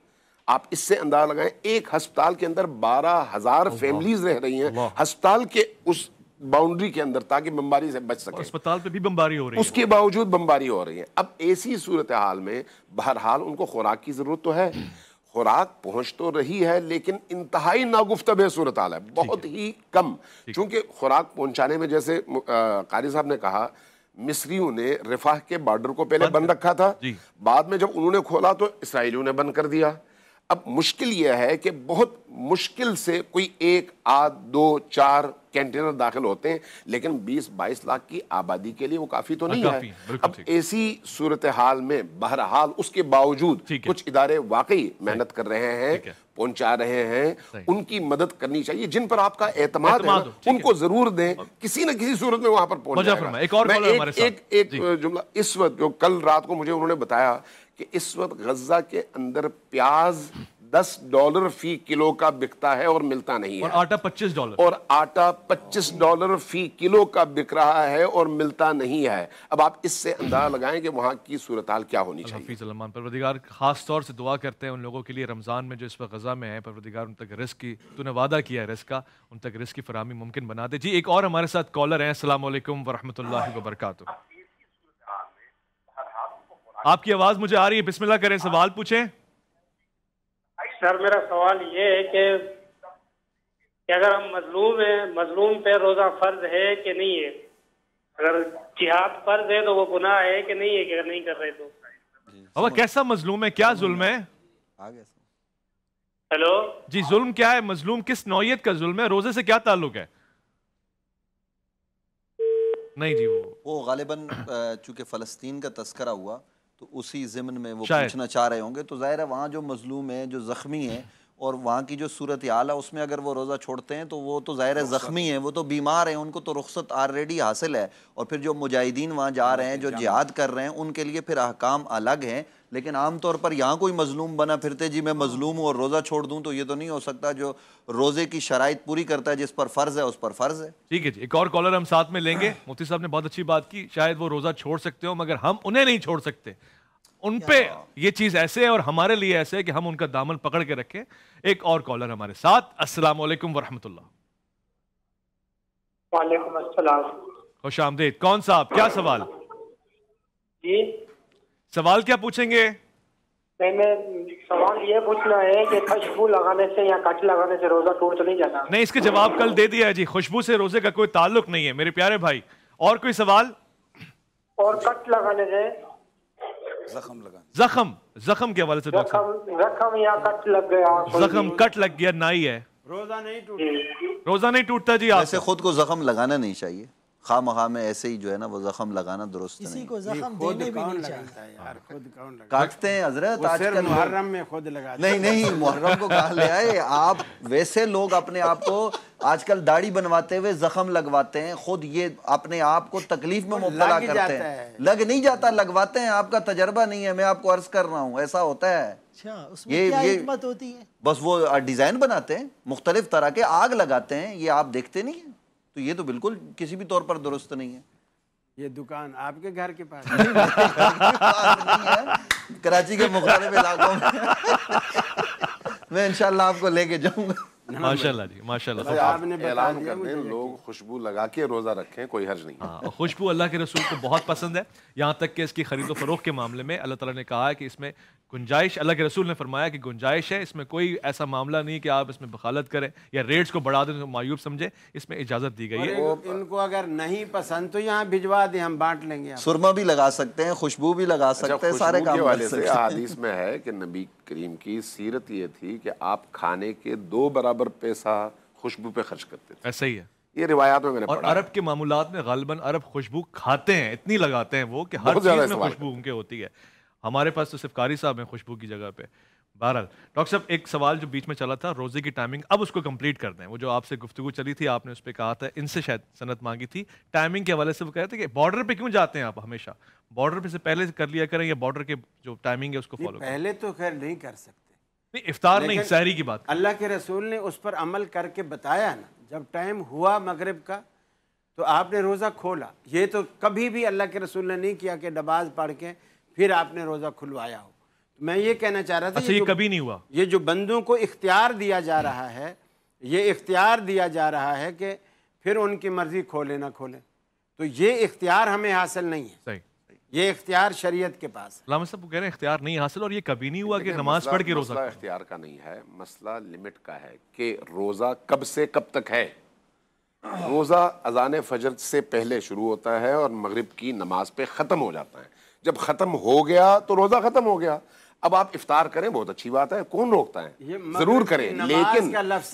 آپ اس سے اندازہ لگائیں ایک ہسپتال کے اندر 12,000 فیملیز رہ رہی ہیں ہسپتال کے اس باؤنڈری کے اندر تاکہ بمباری سے بچ سکے. ہسپتال پہ بھی بمباری ہو رہی ہے، اس کے باوجود بمباری ہو رہی ہے. اب ایسی صورتحال میں بہرحال ان کو خوراک کی ضرورت تو ہے، خوراک پہنچ تو رہی ہے لیکن انتہائی ناگفتبہ صورتحال ہے، بہت ہی کم. چونکہ خوراک پہنچانے میں جیسے قاری صاحب نے کہا مصریوں نے رفاح کے بارڈر کو پہلے بند رکھا تھا، بعد میں جب انہوں نے کھولا تو اسرائیلیوں نے بند کر دیا. اب مشکل یہ ہے کہ بہت مشکل سے کوئی 1, 8, 2, 4 کینٹینر داخل ہوتے ہیں لیکن 20-22 لاکھ کی آبادی کے لیے وہ کافی تو نہیں ہے. اب ایسی صورتحال میں بہرحال اس کے باوجود کچھ ادارے واقعی محنت کر رہے ہیں، پہنچا رہے ہیں. ان کی مدد کرنی چاہیے، جن پر آپ کا اعتماد ہے ان کو ضرور دیں، کسی نہ کسی صورت میں وہاں پر پہنچ جائے گا. ایک جملہ اس وقت جو کل رات کو مجھے انہوں نے بتایا کہ اس وقت غزہ کے اندر پیاز $10 فی کلو کا بکتا ہے اور ملتا نہیں ہے، اور آٹا $25 اور آٹا $25 فی کلو کا بک رہا ہے اور ملتا نہیں ہے. اب آپ اس سے اندازہ لگائیں کہ وہاں کی صورتحال کیا ہونی چاہیے. حفیظ الرحمان. پروردگار خاص طور سے دعا کرتے ہیں ان لوگوں کے لیے رمضان میں جو اس وقت غزہ میں ہیں، پروردگار ان تک رزق کی، تو نے وعدہ کیا ہے رزق کا، ان تک رزق کی فراہمی ممکن بنا دے. جی ایک اور ہمارے ساتھ کالر ہیں. السلام علیکم ورحمۃ اللہ وبرکاتہ. آپ کی آواز مجھے آ رہی ہے، بسم اللہ کریں، سوال پوچھیں. سر میرا سوال یہ ہے کہ اگر ہم مظلوم ہیں، مظلوم پہ روزہ فرض ہے کہ نہیں ہے؟ اگر جہاد فرض ہے تو وہ گناہ ہے کہ نہیں ہے کہ اگر نہیں کر رہے تو؟ بابا کیسا مظلوم ہے, کیا ظلم ہے؟ ہیلو جی ظلم کیا ہے, مظلوم کس نوعیت کا ظلم ہے, روزے سے کیا تعلق ہے؟ نہیں جی وہ غالباً چونکہ فلسطین کا تذکرہ ہوا تو اسی ضمن میں وہ شاید پوچھنا چاہ رہے ہوں گے. تو ظاہر ہے وہاں جو مظلوم ہے, جو زخمی ہے, اور وہاں کی جو صورتحال ہے اس میں اگر وہ روزہ چھوڑتے ہیں تو وہ تو ظاہر ہے زخمی ہیں, وہ تو بیمار ہیں, ان کو تو رخصت آلریڈی حاصل ہے. اور پھر جو مجاہدین وہاں جا رہے ہیں, جو جہاد کر رہے ہیں, ان کے لیے پھر احکام الگ ہیں. لیکن عام طور پر یہاں کوئی مظلوم بنا پھرتے جی میں مظلوم ہوں اور روزہ چھوڑ دوں, تو یہ تو نہیں ہو سکتا. جو روزے کی شرائط پوری کرتا ہے, جس پر فرض ہے اس پر فرض ہے. ٹھیک ہے جی, ایک اور کالر ہم ساتھ میں لیں گے. مفتی صاحب نے بہت اچھی بات کی, شاید وہ روزہ چھوڑ سکتے ہو مگر ہم انہیں نہیں چھوڑ سکتے. ان پہ یہ چیز ایسے ہے اور ہمارے لیے ایسے ہے کہ ہم ان کا دامن پکڑ کے رکھیں. ایک اور کالر ہمارے ساتھ. السلام علیکم ورحمۃ اللہ. وعلیکم السلام. خوش آمدید. کون سا آپ, کیا سوال؟ جی سوال کیا پوچھیں گے؟ میں سوال یہ پوچھنا ہے کہ خوشبو لگانے سے یا کٹ لگانے سے روزہ ٹوٹ تو نہیں جاتا؟ نہیں, اس کے جواب کل دے دیا ہے جی. خوشبو سے روزے کا کوئی تعلق نہیں ہے میرے پیارے بھائی. اور کوئی سوال؟ اور کٹ لگانے سے زخم کے حوالے سے زخم یا کٹ لگ گیا, زخم کٹ لگ گیا نائی ہے, روزہ نہیں ٹوٹتا. روزہ نہیں ٹوٹتا جی. آپ ایسے خود کو زخم لگانا نہیں چاہیے, خواہ مخواہ میں ایسے ہی جو ہے نا وہ زخم لگانا درست نہیں. کسی کو زخم دینے بھی نہیں چاہیے. کاٹتے ہیں حضرت آج کل محرم میں خود لگا. نہیں محرم کو کہاں لے آئے آپ. ویسے لوگ اپنے آپ کو آج کل داڑھی بنواتے ہوئے زخم لگواتے ہیں, خود یہ اپنے آپ کو تکلیف میں مبتلا کرتے ہیں. لگ نہیں جاتا, لگواتے ہیں. آپ کا تجربہ نہیں ہے, میں آپ کو عرض کر رہا ہوں, ایسا ہوتا ہے. یہ حکمت ہوتی ہے, بس وہ ڈیزائن بناتے ہیں, مختلف طرح کے آگ لگاتے ہیں, یہ آپ دیکھتے نہیں ہیں. تو یہ تو بالکل کسی بھی طور پر درست نہیں ہے. یہ دکان آپ کے گھر کے پاس نہیں ہے, کراچی کے مختلف علاقوں میں انشاءاللہ آپ کو لے کے جاؤں گا. ماشاءاللہ جی, ماشاءاللہ. آپ نے اعلان کر دیں لوگ خوشبو لگا کے روزہ رکھیں, کوئی حرج نہیں. ہاں, خوشبو اللہ کے رسول کو بہت پسند ہے, یہاں تک کہ اس کی خرید و فروخت کے معاملے میں اللہ تعالیٰ نے کہا ہے کہ اس میں گنجائش, اللہ کے رسول نے فرمایا کہ گنجائش ہے, اس میں کوئی ایسا معاملہ نہیں کہ آپ اس میں بخالت کریں یا ریٹس کو بڑھا دیں تو معیوب سمجھیں, اس میں اجازت دی گئی ہے. ان کو اگر نہیں پسند تو یہاں بھجوا دیں, ہم بانٹ لیں گے. سرما بھی لگا سکتے ہیں, خوشبو بھی لگا سکتے ہیں, سارے کام والے سے حدیث میں ہے کہ نبی کریم کی سیرت یہ تھی کہ آپ کھانے کے 2 برابر پیسہ خوشبو پہ خرچ کرتے تھے. ایسا ہی ہے, یہ روایات میں نے پڑھا. اور عرب کے معمولات میں غالباً عرب خوشبو کھاتے ہیں, اتنی لگاتے ہیں وہ کہ ہر چیز میں خوشبو ان کے ہوتی ہے. ہمارے پاس تو صرف قاری صاحب ہیں خوشبو کی جگہ پہ. بہرحال ڈاکٹر صاحب, ایک سوال جو بیچ میں چلا تھا, روزے کی ٹائمنگ, اب اس کو کمپلیٹ کر دیں. وہ جو آپ سے گفتگو چلی تھی, آپ نے اس پہ کہا تھا, ان سے شاید سند مانگی تھی ٹائمنگ کے حوالے سے. وہ کہتے ہیں کہ بارڈر پہ کیوں جاتے ہیں آپ ہمیشہ, بارڈر پہ سے پہلے کر لیا کریں یا بارڈر کے جو ٹائمنگ ہے اس کو فالو کریں؟ پہلے تو خیر نہیں کر سکتے, نہیں افطار نہیں, سحری کی بات. اللہ کے رسول نے اس پر عمل کر کے بتایا نا. جب ٹائم ہوا مغرب کا تو آپ نے روزہ کھولا. یہ تو کبھی بھی اللہ کے رسول نے نہیں کیا کہ نماز پڑھ کے پھر آپ نے روزہ کھلوایا ہو. میں یہ کہنا چاہ رہا تھا, یہ کبھی نہیں ہوا. یہ جو بندوں کو اختیار دیا جا رہا ہے, یہ اختیار دیا جا رہا ہے کہ پھر ان کی مرضی کھولے نہ کھولے, تو یہ اختیار ہمیں حاصل نہیں ہے. صحیح, یہ اختیار شریعت کے پاس. علامہ صاحب کہہ رہے ہیں اختیار نہیں حاصل, اور یہ کبھی نہیں ہوا کہ نماز پڑھ کے روزہ. مسئلہ اختیار کا نہیں ہے, مسئلہ لمٹ کا ہے کہ روزہ کب سے کب تک ہے. روزہ اذان فجر سے پہلے شروع ہوتا ہے اور مغرب کی نماز پہ ختم ہو جاتا ہے. جب ختم ہو گیا تو روزہ ختم ہو گیا. اب آپ افطار کریں, بہت اچھی بات ہے, کون روکتا ہے, ضرور کریں,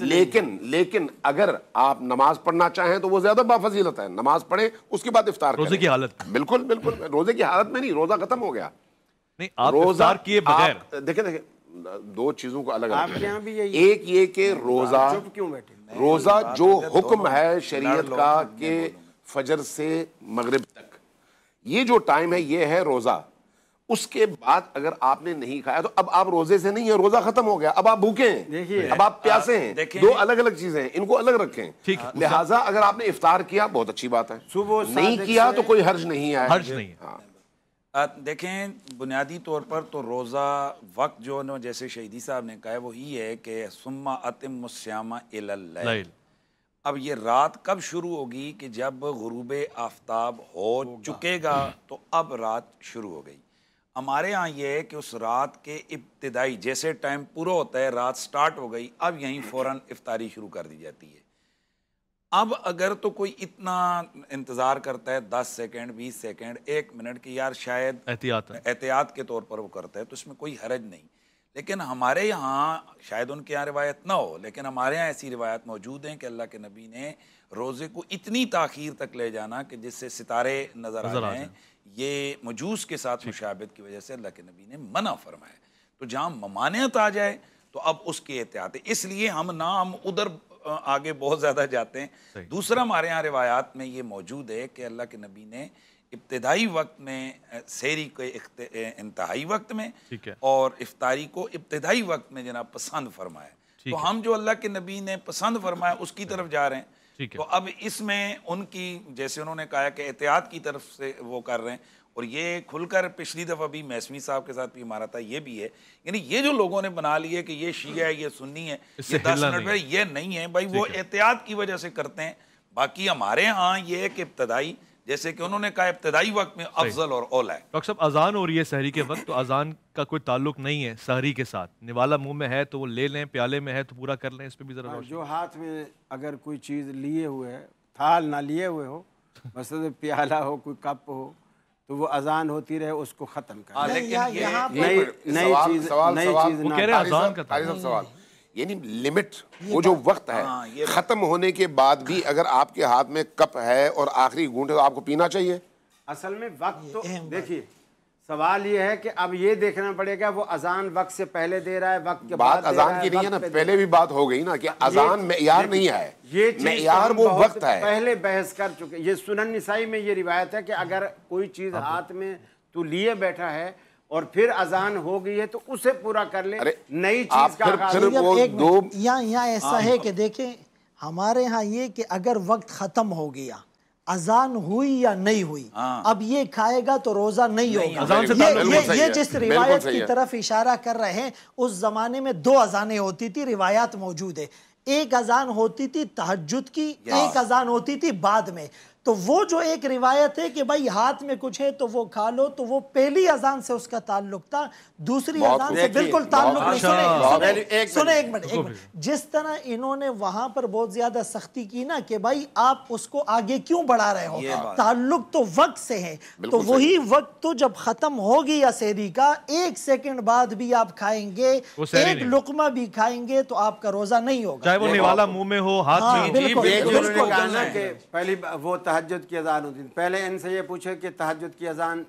لیکن اگر آپ نماز پڑھنا چاہیں تو وہ زیادہ بافضیلت ہے. نماز پڑھیں اس کے بعد افطار کریں. روزے کی حالت, بالکل روزے کی حالت میں نہیں, روزہ ختم ہو گیا. نہیں, آپ افطار کیے بغیر دیکھیں 2 چیزوں کو الگ الگ. ایک یہ کہ روزہ جو حکم ہے شریعت کا کہ فجر سے مغرب تک, یہ جو ٹائم ہے یہ ہے روزہ. اس کے بعد اگر آپ نے نہیں کھایا تو اب آپ روزے سے نہیں ہیں, روزہ ختم ہو گیا, اب آپ بھوکے ہیں, اب آپ پیاسے ہیں. 2 الگ الگ چیزیں ہیں, ان کو الگ رکھیں. لہٰذا اگر آپ نے افطار کیا بہت اچھی بات ہے, نہیں کیا تو کوئی حرج نہیں ہے. حرج نہیں ہے. دیکھیں بنیادی طور پر تو روزہ وقت جو جیسے شہیدی صاحب نے کہا ہے وہی ہے کہ ثم اتم الصیام الی اللیل. اب یہ رات کب شروع ہوگی کہ جب غروب آفتاب ہو چکے گا تو اب رات شروع ہو گئی. ہمارے ہاں یہ ہے کہ اس رات کے ابتدائی جیسے ٹائم پورا ہوتا ہے رات سٹارٹ ہو گئی, اب یہیں فوراً افطاری شروع کر دی جاتی ہے. اب اگر تو کوئی اتنا انتظار کرتا ہے 10 سیکنڈ 20 سیکنڈ 1 منٹ کی یار شاید احتیاط کے طور پر وہ کرتا ہے تو اس میں کوئی حرج نہیں. لیکن ہمارے یہاں شاید ان کے یہاں روایت نہ ہو لیکن ہمارے یہاں ایسی روایت موجود ہیں کہ اللہ کے نبی نے روزے کو اتنی تاخیر تک لے جانا کہ جس سے ستارے نظر آ جائیں. یہ مجوس کے ساتھ مشابہت کی وجہ سے اللہ کے نبی نے منع فرمایا. تو جہاں ممانعت آ جائے تو اب اس کی احتیاط ہے. اس لیے ہم ادھر آگے بہت زیادہ جاتے ہیں. دوسرا ہمارے ہاں روایات میں یہ موجود ہے کہ اللہ کے نبی نے ابتدائی وقت میں سحری کے انتہائی وقت میں اور افطاری کو ابتدائی وقت میں جناب پسند فرمایا. تو ہم جو اللہ کے نبی نے پسند فرمایا اس کی طرف جا رہے ہیں. تو اب اس میں ان کی جیسے انہوں نے کہا کہ احتیاط کی طرف سے وہ کر رہے ہیں. اور یہ کھل کر پچھلی دفعہ بھی میسمی صاحب کے ساتھ بھی ہمارا تھا یہ بھی ہے. یعنی یہ جو لوگوں نے بنا لی ہے کہ یہ شیعہ ہے یہ سنی ہے یہ 10 منٹ پہ یہ نہیں ہے بھائی. وہ احتیاط کی وجہ سے کرتے ہیں. باقی ہمارے ہاں یہ ہے کہ ابتدائی جیسے کہ انہوں نے کہا ابتدائی وقت میں افضل اور اولا ہے. ڈاکٹر صاحب اذان ہو رہی ہے سحری کے وقت تو اذان کا کوئی تعلق نہیں ہے سحری کے ساتھ. نوالا منہ میں ہے تو وہ لے لیں پیالے میں ہے تو پورا کر لیں. اس پہ بھی ذرا جو ہاتھ میں اگر کوئی چیز لیے ہوئے ہے تھال نہ لیے ہوئے ہو مثلا پیالہ ہو کوئی کپ ہو تو وہ اذان ہوتی رہے اس کو ختم کر. نئی چیز وہ کہہ رہے ہیں اذان کا سوال یعنی لمٹ وہ جو وقت ہے ختم ہونے کے بعد بھی اگر آپ کے ہاتھ میں کپ ہے اور آخری گھونٹ ہے تو آپ کو پینا چاہیے. اصل میں وقت تو دیکھیے سوال یہ ہے کہ اب یہ دیکھنا پڑے گا وہ اذان وقت سے پہلے دے رہا ہے وقت کے بعد اذان کی نہیں ہے نا. پہلے بھی بات ہو گئی نا کہ اذان معیار نہیں ہے. یہ معیار وہ وقت ہے. پہلے بحث کر چکے. یہ سنن نسائی میں یہ روایت ہے کہ اگر کوئی چیز ہاتھ میں تو لیے بیٹھا ہے اور پھر اذان ہو گئی ہے تو اسے پورا کر لے. نئی چیز کا یہاں ایسا ہے کہ دیکھیں ہمارے ہاں یہ کہ اگر وقت ختم ہو گیا اذان ہوئی یا نہیں ہوئی اب یہ کھائے گا تو روزہ نہیں ہوگا. یہ جس روایت کی طرف اشارہ کر رہے ہیں اس زمانے میں 2 اذانیں ہوتی تھی. روایات موجود ہے. ایک اذان ہوتی تھی تہجد کی ایک اذان ہوتی تھی بعد میں. تو وہ جو ایک روایت ہے کہ بھائی ہاتھ میں کچھ ہے تو وہ کھا لو تو وہ پہلی اذان سے اس کا تعلق تھا دوسری اذان سے بالکل تعلق نہیں. سنیں ایک منٹ جس طرح انہوں نے وہاں پر بہت زیادہ سختی کی نا کہ بھائی آپ اس کو آگے کیوں بڑھا رہے ہو تعلق تو وقت سے ہے. تو وہی وقت تو جب ختم ہو گیا سحری کا 1 سیکنڈ بعد بھی آپ کھائیں گے ایک لقمہ بھی کھائیں گے تو آپ کا روزہ نہیں ہوگا چاہے وہ نوالا منہ میں ہو ہاتھ میں. پہلی وہ تہجد کی اذان ہوتی تھی. پہلے ان سے یہ پوچھے کہ تہجد کی اذان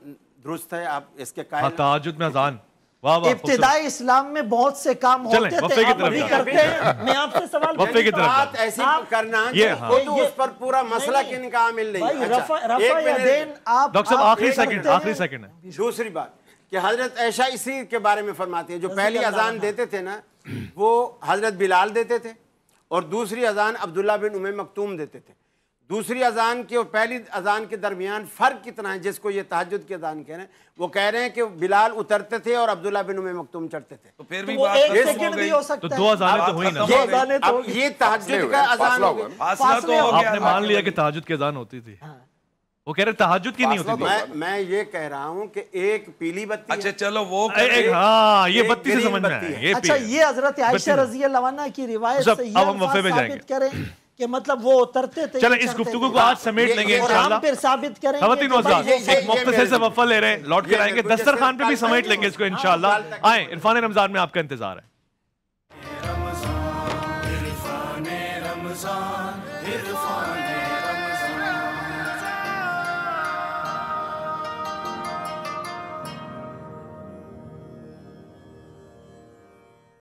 درست ہے آپ اس کے قائل. تہجد میں اذان ابتدائی اسلام میں بہت سے کام ہوتے تھے آپ ابھی کرتے ہیں. میں آپ سے سوال بات ایسی کرنا تو اس پر پورا مسئلہ کن کا عامل نہیں. رفع یدین آپ ڈاکٹر صاحب آخری سیکنڈ ہے. دوسری بات کہ حضرت عائشہ اسی کے بارے میں فرماتی ہے جو پہلی اذان دیتے تھے نا وہ حضرت بلال دیتے تھے اور دوسری اذان عبداللہ بن ام مکتوم دیتے تھے. دوسری اذان کی اور پہلی اذان کے درمیان فرق کتنا ہے جس کو یہ تہجد کی اذان کہہ رہے ہیں. وہ کہہ رہے ہیں کہ بلال اترتے تھے اور عبداللہ بن ام مکتوم چڑھتے تھے. تو پھر بھی بات تو 2 اذانیں تو ہوئی نا. اب یہ تہجد کا اذان ہو گیا. آپ نے مان لیا کہ تہجد کی اذان ہوتی تھی. وہ کہہ رہے تہجد کی نہیں ہوتی تھی. میں یہ کہہ رہا ہوں کہ ایک پیلی بتی. اچھا چلو وہ ہاں یہ بتی سے سمجھ میں ہے. اچھا یہ حضرت عائشہ رضی اللہ عنہا کی روایت سے یہ الفاظ ثابت کریں کہ مطلب وہ اترتے تھے. چلیں اس گفتگو کو آج سمیٹ لیں گے انشاءاللہ. پھر ثابت کریں خواتین و حضرات ایک مختصر سے وقفہ لے رہے ہیں لوٹ کر آئیں گے. دسترخوان پہ بھی سمیٹ لیں گے اس کو انشاءاللہ. آئیں عرفان رمضان میں آپ کا انتظار ہے. رمضان عرفان